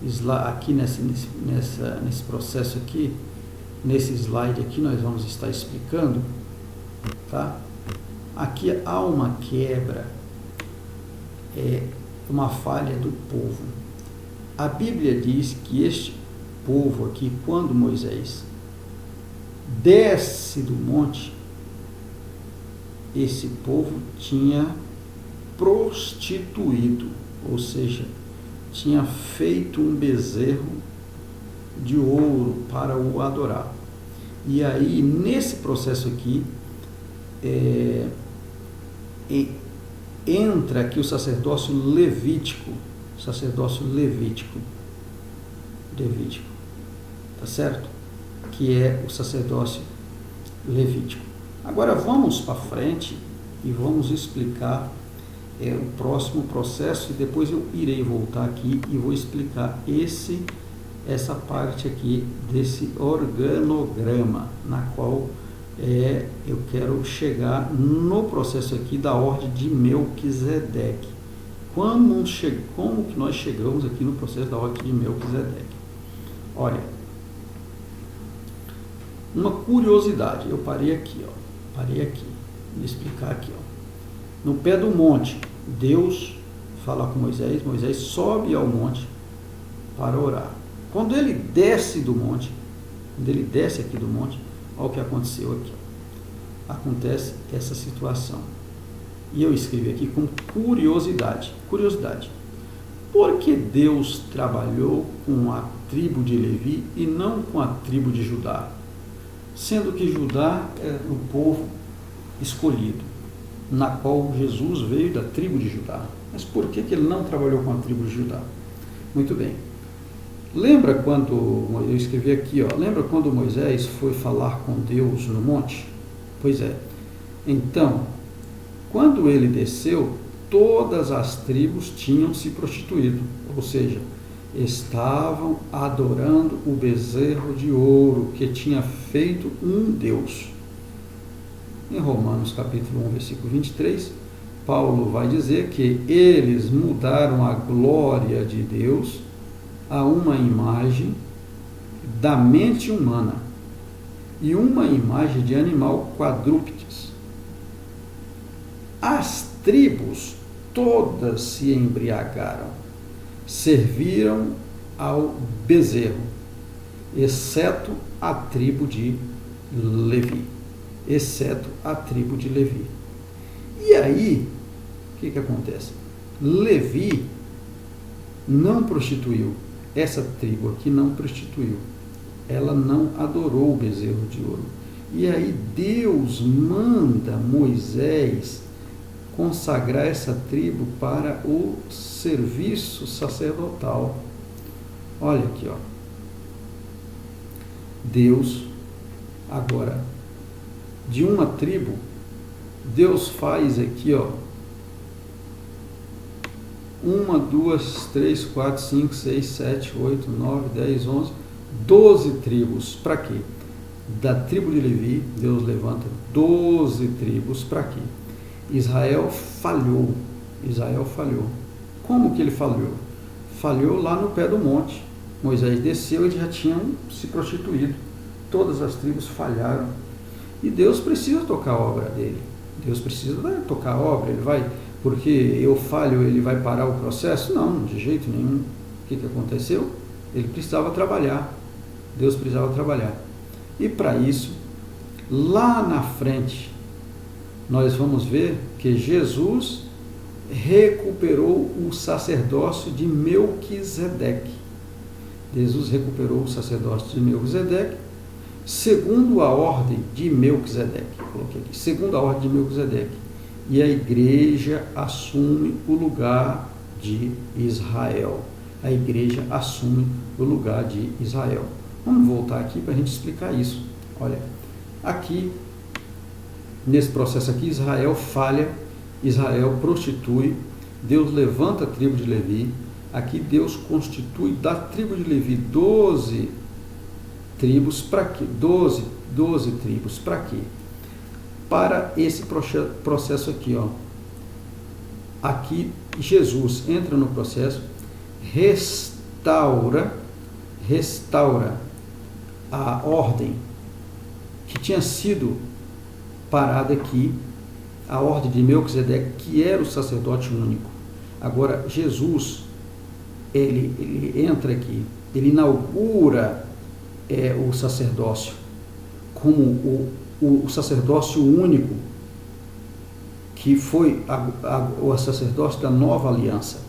slide, aqui nesse processo aqui, nesse slide aqui nós vamos estar explicando, tá? Aqui há uma quebra, uma falha do povo. A Bíblia diz que este povo aqui, quando Moisés desce do monte, esse povo tinha prostituído, ou seja, tinha feito um bezerro de ouro para o adorar. E aí, nesse processo aqui, entra aqui o sacerdócio levítico, tá certo? Que é o sacerdócio levítico. Agora vamos para frente e vamos explicar o próximo processo, e depois eu irei voltar aqui e vou explicar essa parte aqui desse organograma, na qual eu quero chegar no processo aqui da ordem de Melquisedeque. Como que nós chegamos aqui no processo da ordem de Melquisedeque? Olha, uma curiosidade, eu parei aqui, vou explicar aqui, no pé do monte, Deus fala com Moisés, Moisés sobe ao monte para orar. Quando ele desce do monte, aqui do monte, olha o que aconteceu aqui. Acontece essa situação. E eu escrevi aqui com curiosidade. Por que Deus trabalhou com a tribo de Levi e não com a tribo de Judá? Sendo que Judá é o povo escolhido, na qual Jesus veio da tribo de Judá. Mas por que ele não trabalhou com a tribo de Judá? Muito bem. Lembra quando, eu escrevi aqui, lembra quando Moisés foi falar com Deus no monte? Pois é. Então, quando ele desceu, todas as tribos tinham se prostituído, ou seja, estavam adorando o bezerro de ouro que tinha feito um Deus. Em Romanos capítulo 1, versículo 23, Paulo vai dizer que eles mudaram a glória de Deus a uma imagem da mente humana e uma imagem de animal quadrúpedes. As tribos todas se embriagaram, serviram ao bezerro, exceto a tribo de Levi. E aí, o que acontece? Levi não prostituiu. Essa tribo aqui não prostituiu. Ela não adorou o bezerro de ouro. E aí Deus manda Moisés consagrar essa tribo para o serviço sacerdotal. Olha aqui, Deus, agora, de uma tribo, Deus faz aqui, 1, 2, 3, 4, 5, 6, 7, 8, 9, 10, 11, 12 tribos. Para quê? Da tribo de Levi, Deus levanta 12 tribos. Para quê? Israel falhou. Como que ele falhou? Falhou lá no pé do monte. Moisés desceu e já tinham se prostituído. Todas as tribos falharam. E Deus precisa tocar a obra dele. Deus precisa tocar a obra. Ele vai... Porque eu falho, ele vai parar o processo? Não, de jeito nenhum. O que aconteceu? Ele precisava trabalhar. Deus precisava trabalhar. E para isso, lá na frente, nós vamos ver que Jesus recuperou o sacerdócio de Melquisedeque. Jesus recuperou o sacerdócio de Melquisedeque, segundo a ordem de Melquisedeque. Coloquei aqui, segundo a ordem de Melquisedeque. E a igreja assume o lugar de Israel. A igreja assume o lugar de Israel. Vamos voltar aqui para a gente explicar isso. Olha, aqui, nesse processo aqui, Israel falha, Israel prostitui, Deus levanta a tribo de Levi. Aqui Deus constitui da tribo de Levi 12 tribos. Para quê? 12 tribos. Para quê? Para esse processo aqui, ó. Aqui Jesus entra no processo, restaura a ordem que tinha sido parada aqui, a ordem de Melquisedeque, que era o sacerdote único. Agora Jesus, ele entra aqui, ele inaugura o sacerdócio como o sacerdócio único, que foi o sacerdócio da nova aliança.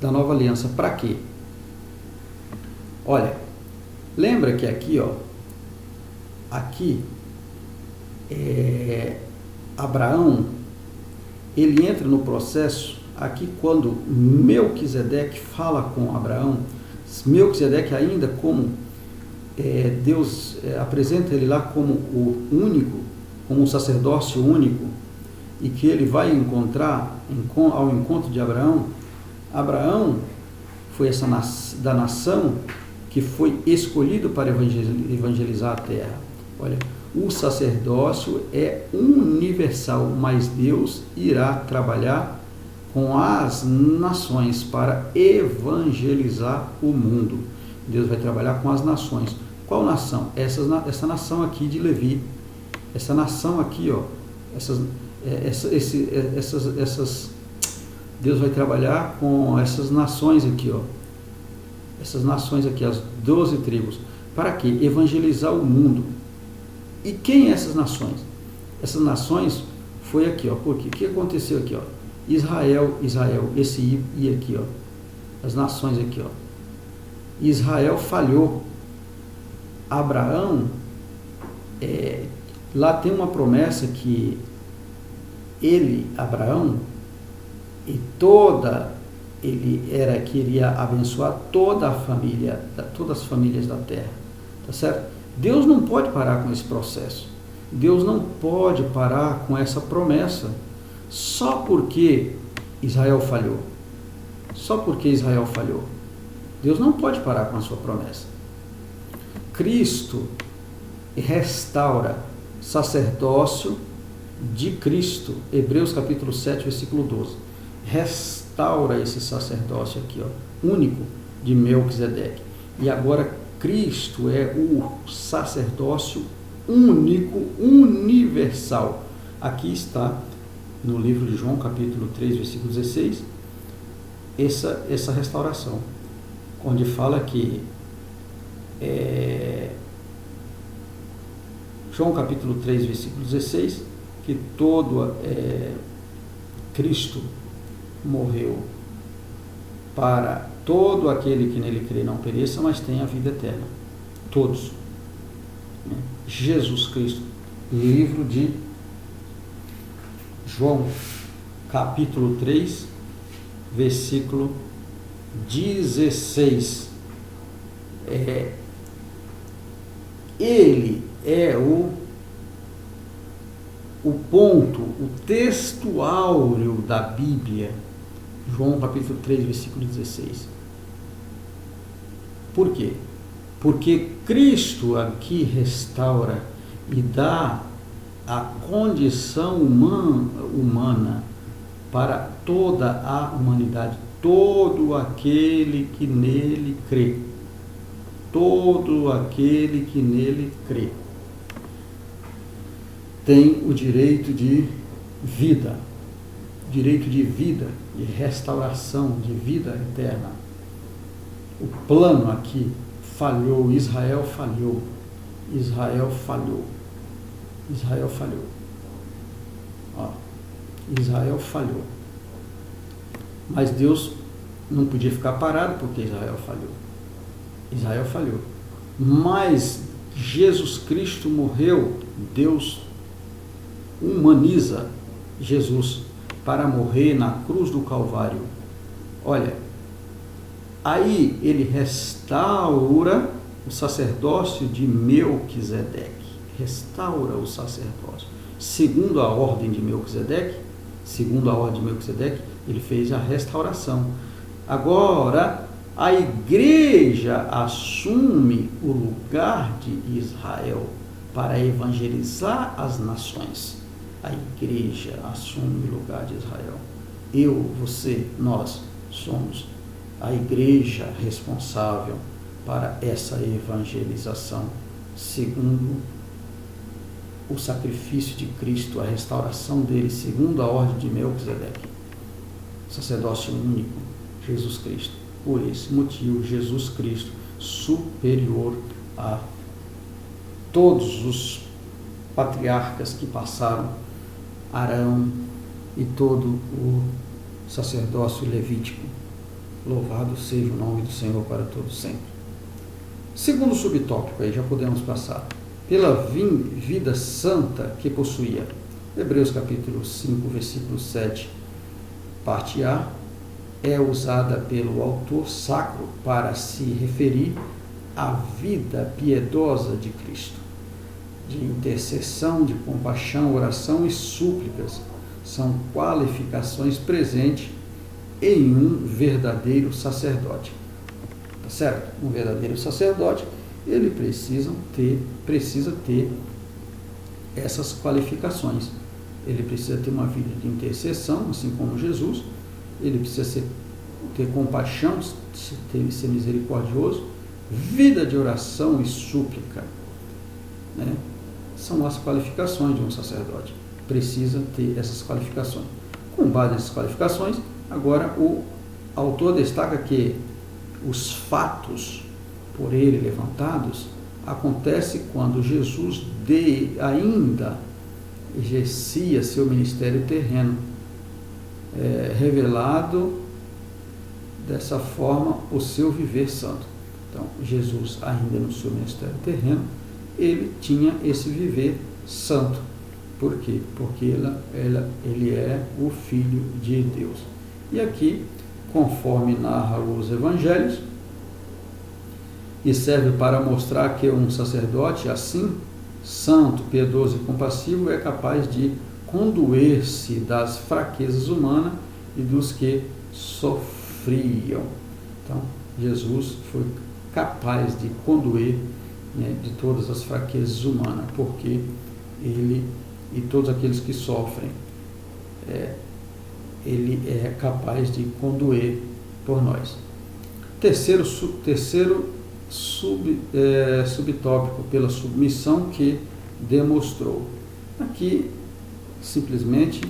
Da nova aliança para quê? Olha, lembra que aqui, ó, Abraão, ele entra no processo aqui quando Melquisedeque fala com Abraão. Melquisedeque ainda como Deus apresenta ele lá como o único, como um sacerdócio único, e que ele vai encontrar ao encontro de Abraão. Abraão foi da nação que foi escolhido para evangelizar a terra. Olha, o sacerdócio é universal, mas Deus irá trabalhar com as nações para evangelizar o mundo. Deus vai trabalhar com as nações. Qual nação? Essa nação aqui de Levi. Essa nação aqui, ó. Deus vai trabalhar com essas nações aqui, ó. Essas nações aqui, as 12 tribos. Para quê? Evangelizar o mundo. E quem essas nações? Essas nações foi aqui, ó. Porque o que aconteceu aqui, ó? Israel, esse I aqui, ó. As nações aqui, ó. Israel falhou. Abraão, lá tem uma promessa que Abraão, queria abençoar toda a família, todas as famílias da terra, tá certo? Deus não pode parar com esse processo. Deus não pode parar com essa promessa só porque Israel falhou. Só porque Israel falhou. Deus não pode parar com a sua promessa. Cristo restaura sacerdócio de Cristo. Hebreus capítulo 7, versículo 12. Restaura esse sacerdócio aqui, ó, único de Melquisedeque. E agora Cristo é o sacerdócio único, universal. Aqui está no livro de João, capítulo 3, versículo 16, essa restauração, onde fala que João capítulo 3, versículo 16, que Cristo morreu para todo aquele que nele crê não pereça, mas tenha a vida eterna. Todos. Jesus Cristo. Livro de João, capítulo 3, versículo 16. Ele é o ponto, o texto áureo da Bíblia. João capítulo 3, versículo 16. Por quê? Porque Cristo aqui restaura e dá a condição humana para toda a humanidade, todo aquele que nele crê. Todo aquele que nele crê tem o direito de vida, de restauração, de vida eterna. O plano aqui falhou, Israel falhou. Ó, Israel falhou. Mas Deus não podia ficar parado porque Israel falhou. Mas Jesus Cristo morreu, Deus humaniza Jesus para morrer na cruz do Calvário. Olha, aí ele restaura o sacerdócio de Melquisedeque. Restaura o sacerdócio. Segundo a ordem de Melquisedeque, Ele fez a restauração. Agora, a igreja assume o lugar de Israel para evangelizar as nações. A igreja assume o lugar de Israel. Eu, você, nós somos a igreja responsável para essa evangelização, segundo o sacrifício de Cristo, a restauração dele, segundo a ordem de Melquisedeque, sacerdócio único, Jesus Cristo. Por esse motivo, Jesus Cristo superior a todos os patriarcas que passaram, Arão e todo o sacerdócio levítico. Louvado seja o nome do Senhor para todos sempre. Segundo subtópico, aí já podemos passar. Pela vida santa que possuía. Hebreus capítulo 5, versículo 7, parte A, é usada pelo autor sacro para se referir à vida piedosa de Cristo, de intercessão, de compaixão, oração e súplicas. São qualificações presentes em um verdadeiro sacerdote. Tá certo? Um verdadeiro sacerdote, ele precisa ter essas qualificações. Ele precisa ter uma vida de intercessão, assim como Jesus. Ele precisa ter compaixão, ser misericordioso, vida de oração e súplica, né? São as qualificações de um sacerdote. Precisa ter essas qualificações. Com base nessas qualificações, agora o autor destaca que os fatos por ele levantados acontece quando Jesus ainda exercia seu ministério terreno, revelado dessa forma o seu viver santo. Então, Jesus ainda no seu ministério terreno, ele tinha esse viver santo. Por quê? Porque ele é o Filho de Deus. E aqui, conforme narra os evangelhos, e serve para mostrar que um sacerdote assim, santo, piedoso e compassivo, é capaz de condoer-se das fraquezas humanas e dos que sofriam. Então, Jesus foi capaz de condoer, né, de todas as fraquezas humanas, porque ele e todos aqueles que sofrem, ele é capaz de condoer por nós. Terceiro subtópico, pela submissão que demonstrou. Aqui, simplesmente,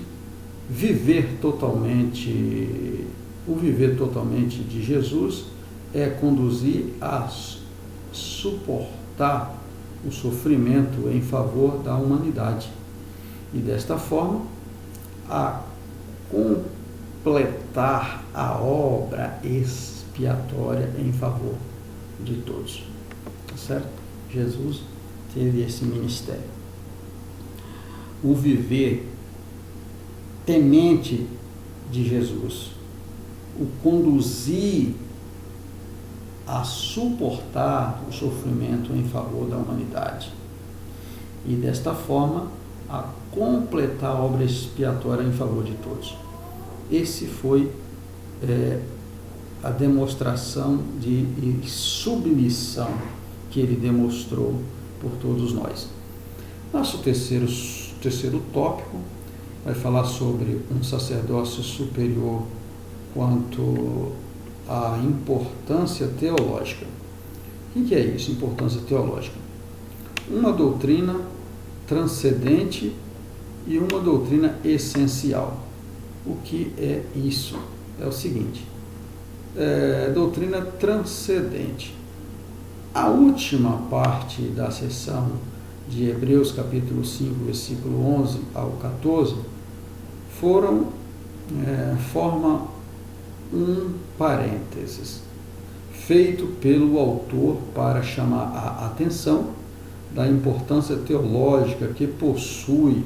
o viver totalmente de Jesus é conduzir a suportar o sofrimento em favor da humanidade e, desta forma, a completar a obra expiatória em favor de todos. Tá certo? Jesus teve esse ministério. O viver temente de Jesus, o conduzir a suportar o sofrimento em favor da humanidade e, desta forma, a completar a obra expiatória em favor de todos. Esse foi a demonstração de submissão que ele demonstrou por todos nós. Nosso terceiro tópico vai falar sobre um sacerdócio superior quanto à importância teológica. O que é isso, importância teológica? Uma doutrina transcendente e uma doutrina essencial. O que é isso? É o seguinte: doutrina transcendente. A última parte da sessão de Hebreus capítulo 5, versículo 11 ao 14, forma um parênteses, feito pelo autor para chamar a atenção da importância teológica que possui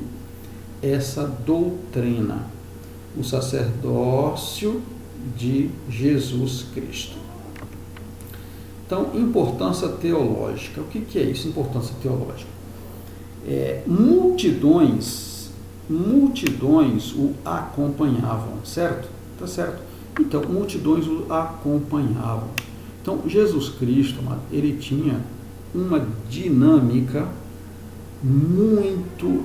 essa doutrina, o sacerdócio de Jesus Cristo. Então, importância teológica. O que é isso, importância teológica? Multidões o acompanhavam, certo? tá certo? Então, multidões o acompanhavam. Então, Jesus Cristo, ele tinha uma dinâmica muito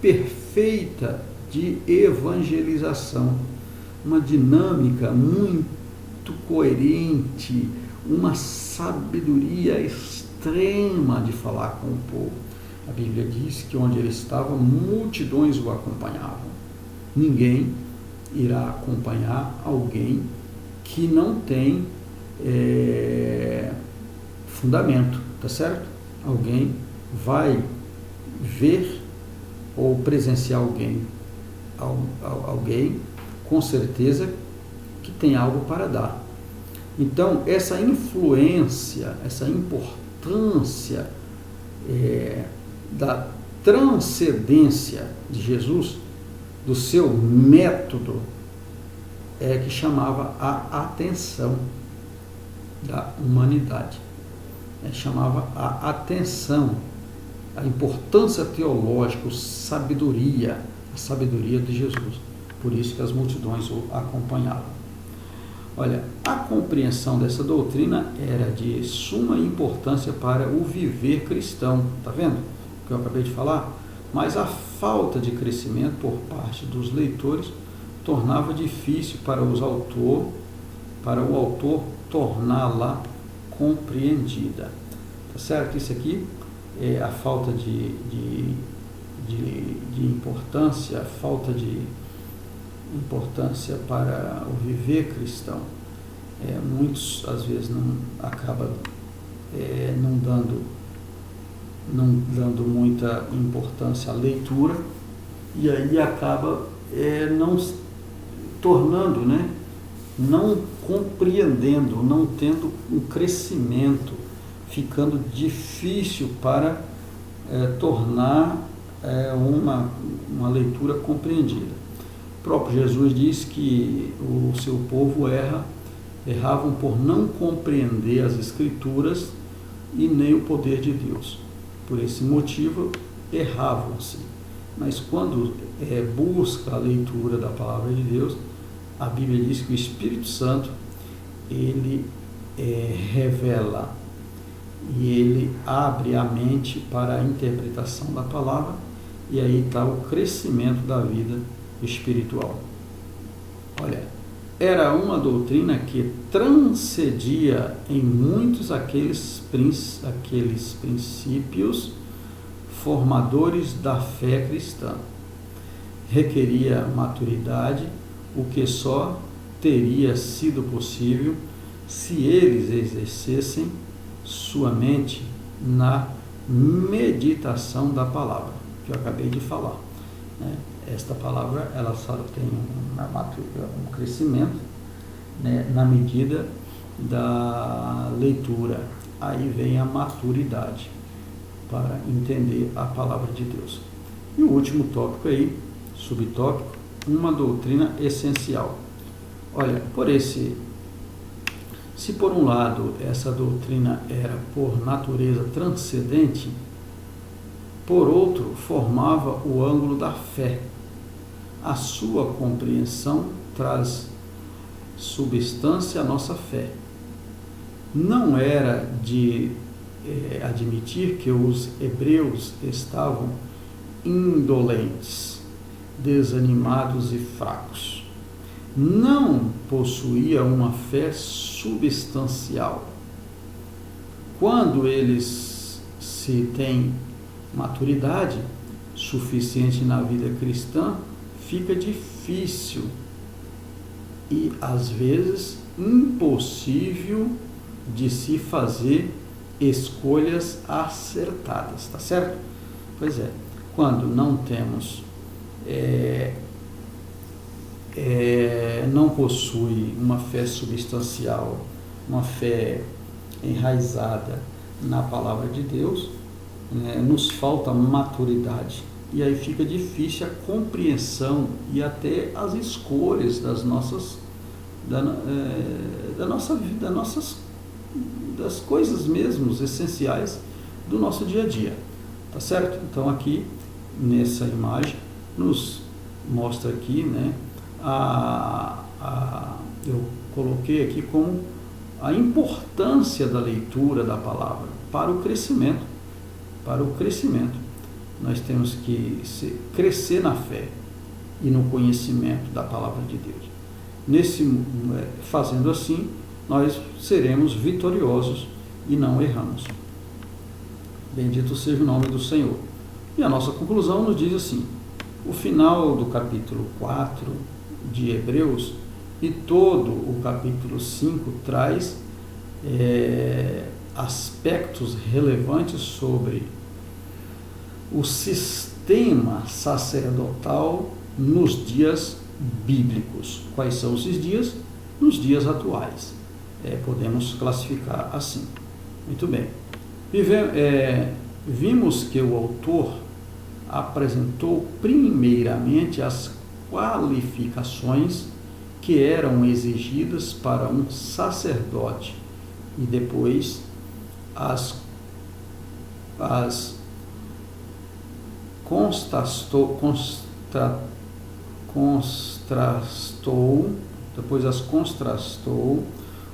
perfeita de evangelização, uma dinâmica muito coerente, uma sabedoria extrema de falar com o povo. A Bíblia diz que onde ele estava, multidões o acompanhavam. Ninguém irá acompanhar alguém que não tem fundamento, tá certo? Alguém vai ver ou presenciar alguém com certeza que tem algo para dar. Então, essa influência, essa importância da transcendência de Jesus, do seu método, que chamava a atenção da humanidade. Chamava a atenção, a importância teológica, a sabedoria de Jesus. Por isso que as multidões o acompanhavam. Olha, a compreensão dessa doutrina era de suma importância para o viver cristão. Está vendo o que eu acabei de falar? Mas a falta de crescimento por parte dos leitores tornava difícil para o autor torná-la compreendida. Tá certo? Isso aqui é a falta de importância, a falta de importância para o viver cristão. Muitos, às vezes, não acabam não dando muita importância à leitura, e aí acaba não tornando, não compreendendo, não tendo um crescimento, ficando difícil para tornar uma leitura compreendida. O próprio Jesus diz que o seu povo erravam por não compreender as Escrituras e nem o poder de Deus. Por esse motivo, erravam-se. Mas quando busca a leitura da palavra de Deus, a Bíblia diz que o Espírito Santo, ele revela e ele abre a mente para a interpretação da palavra, e aí está o crescimento da vida espiritual. Olha, era uma doutrina que transcendia em muitos aqueles princípios formadores da fé cristã. Requeria maturidade, o que só teria sido possível se eles exercessem sua mente na meditação da palavra, que eu acabei de falar. Esta palavra, ela só tem um crescimento, na medida da leitura. Aí vem a maturidade para entender a palavra de Deus. E o último tópico aí, subtópico, uma doutrina essencial. Olha, se por um lado essa doutrina era por natureza transcendente, por outro formava o ângulo da fé. A sua compreensão traz substância à nossa fé. Não era de admitir que os hebreus estavam indolentes, desanimados e fracos. Não possuía uma fé substancial. Quando eles se têm maturidade suficiente na vida cristã, fica difícil e às vezes impossível de se fazer escolhas acertadas, tá certo? Pois é, quando não temos, não possui uma fé substancial, uma fé enraizada na palavra de Deus, nos falta maturidade, e aí fica difícil a compreensão e até as escolhas das coisas mesmo essenciais do nosso dia a dia, tá certo? Então aqui nessa imagem nos mostra aqui, a eu coloquei aqui como a importância da leitura da palavra para o crescimento. Para o crescimento, nós temos que crescer na fé e no conhecimento da palavra de Deus. Fazendo assim, nós seremos vitoriosos e não erramos. Bendito seja o nome do Senhor. E a nossa conclusão nos diz assim: o final do capítulo 4 de Hebreus e todo o capítulo 5 traz aspectos relevantes sobre o sistema sacerdotal nos dias bíblicos. Quais são esses dias? Nos dias atuais. Podemos classificar assim. Muito bem. Vimos que o autor apresentou primeiramente as qualificações que eram exigidas para um sacerdote e depois contrastou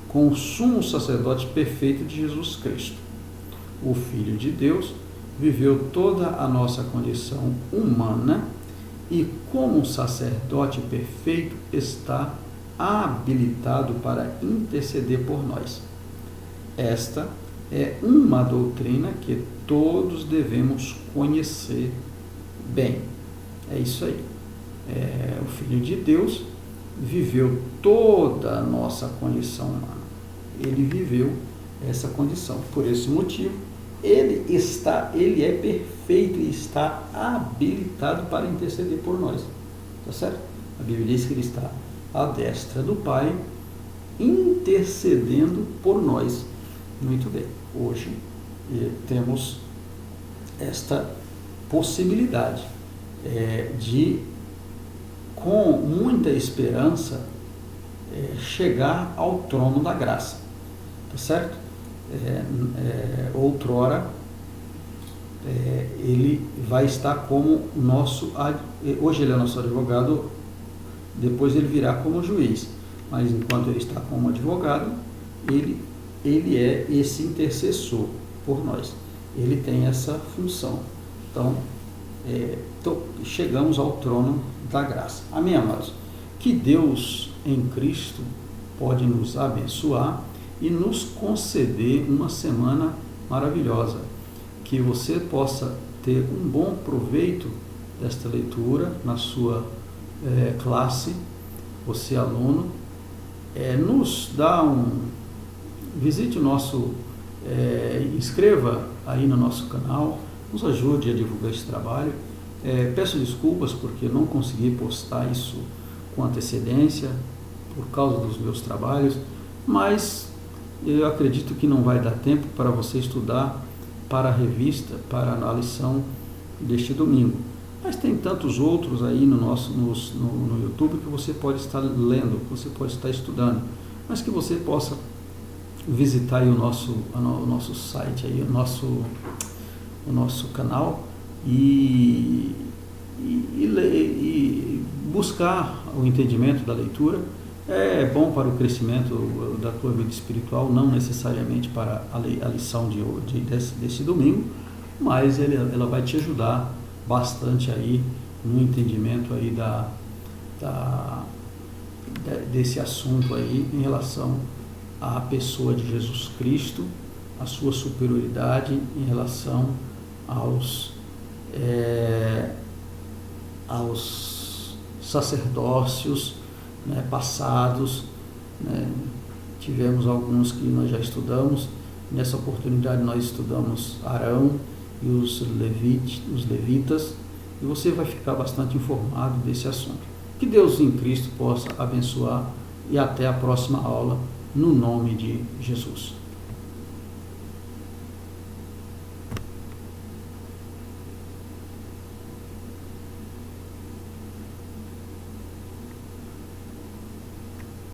com o sumo sacerdote perfeito de Jesus Cristo. O Filho de Deus viveu toda a nossa condição humana e, como um sacerdote perfeito, está habilitado para interceder por nós. Esta é uma doutrina que todos devemos conhecer bem. É isso aí. O Filho de Deus viveu toda a nossa condição humana. Ele viveu essa condição. Por esse motivo, ele é perfeito e está habilitado para interceder por nós. Tá certo? A Bíblia diz que ele está à destra do Pai, intercedendo por nós. Muito bem. Hoje temos esta possibilidade de, com muita esperança, chegar ao trono da graça. Tá certo? Outrora, ele vai estar como hoje ele é nosso advogado, depois ele virá como juiz, mas enquanto ele está como advogado, ele é esse intercessor por nós, ele tem essa função. Então, chegamos ao trono da graça. Amém, amados? Que Deus em Cristo pode nos abençoar e nos conceder uma semana maravilhosa, que você possa ter um bom proveito desta leitura na sua classe, você aluno, visite o nosso, inscreva aí no nosso canal, nos ajude a divulgar esse trabalho. Peço desculpas porque não consegui postar isso com antecedência por causa dos meus trabalhos, mas eu acredito que não vai dar tempo para você estudar para a revista, para a lição deste domingo. Mas tem tantos outros aí no YouTube que você pode estar lendo, que você pode estar estudando, mas que você possa visitar aí o nosso site, aí, o nosso canal e buscar o entendimento da leitura. É bom para o crescimento da tua vida espiritual, não necessariamente para a lição desse domingo, mas ela vai te ajudar bastante aí no entendimento aí desse assunto aí em relação à pessoa de Jesus Cristo, a sua superioridade em relação aos sacerdócios, né, passados, né? Tivemos alguns que nós já estudamos. Nessa oportunidade nós estudamos Arão e os levitas, e você vai ficar bastante informado desse assunto. Que Deus em Cristo possa abençoar e até a próxima aula, no nome de Jesus.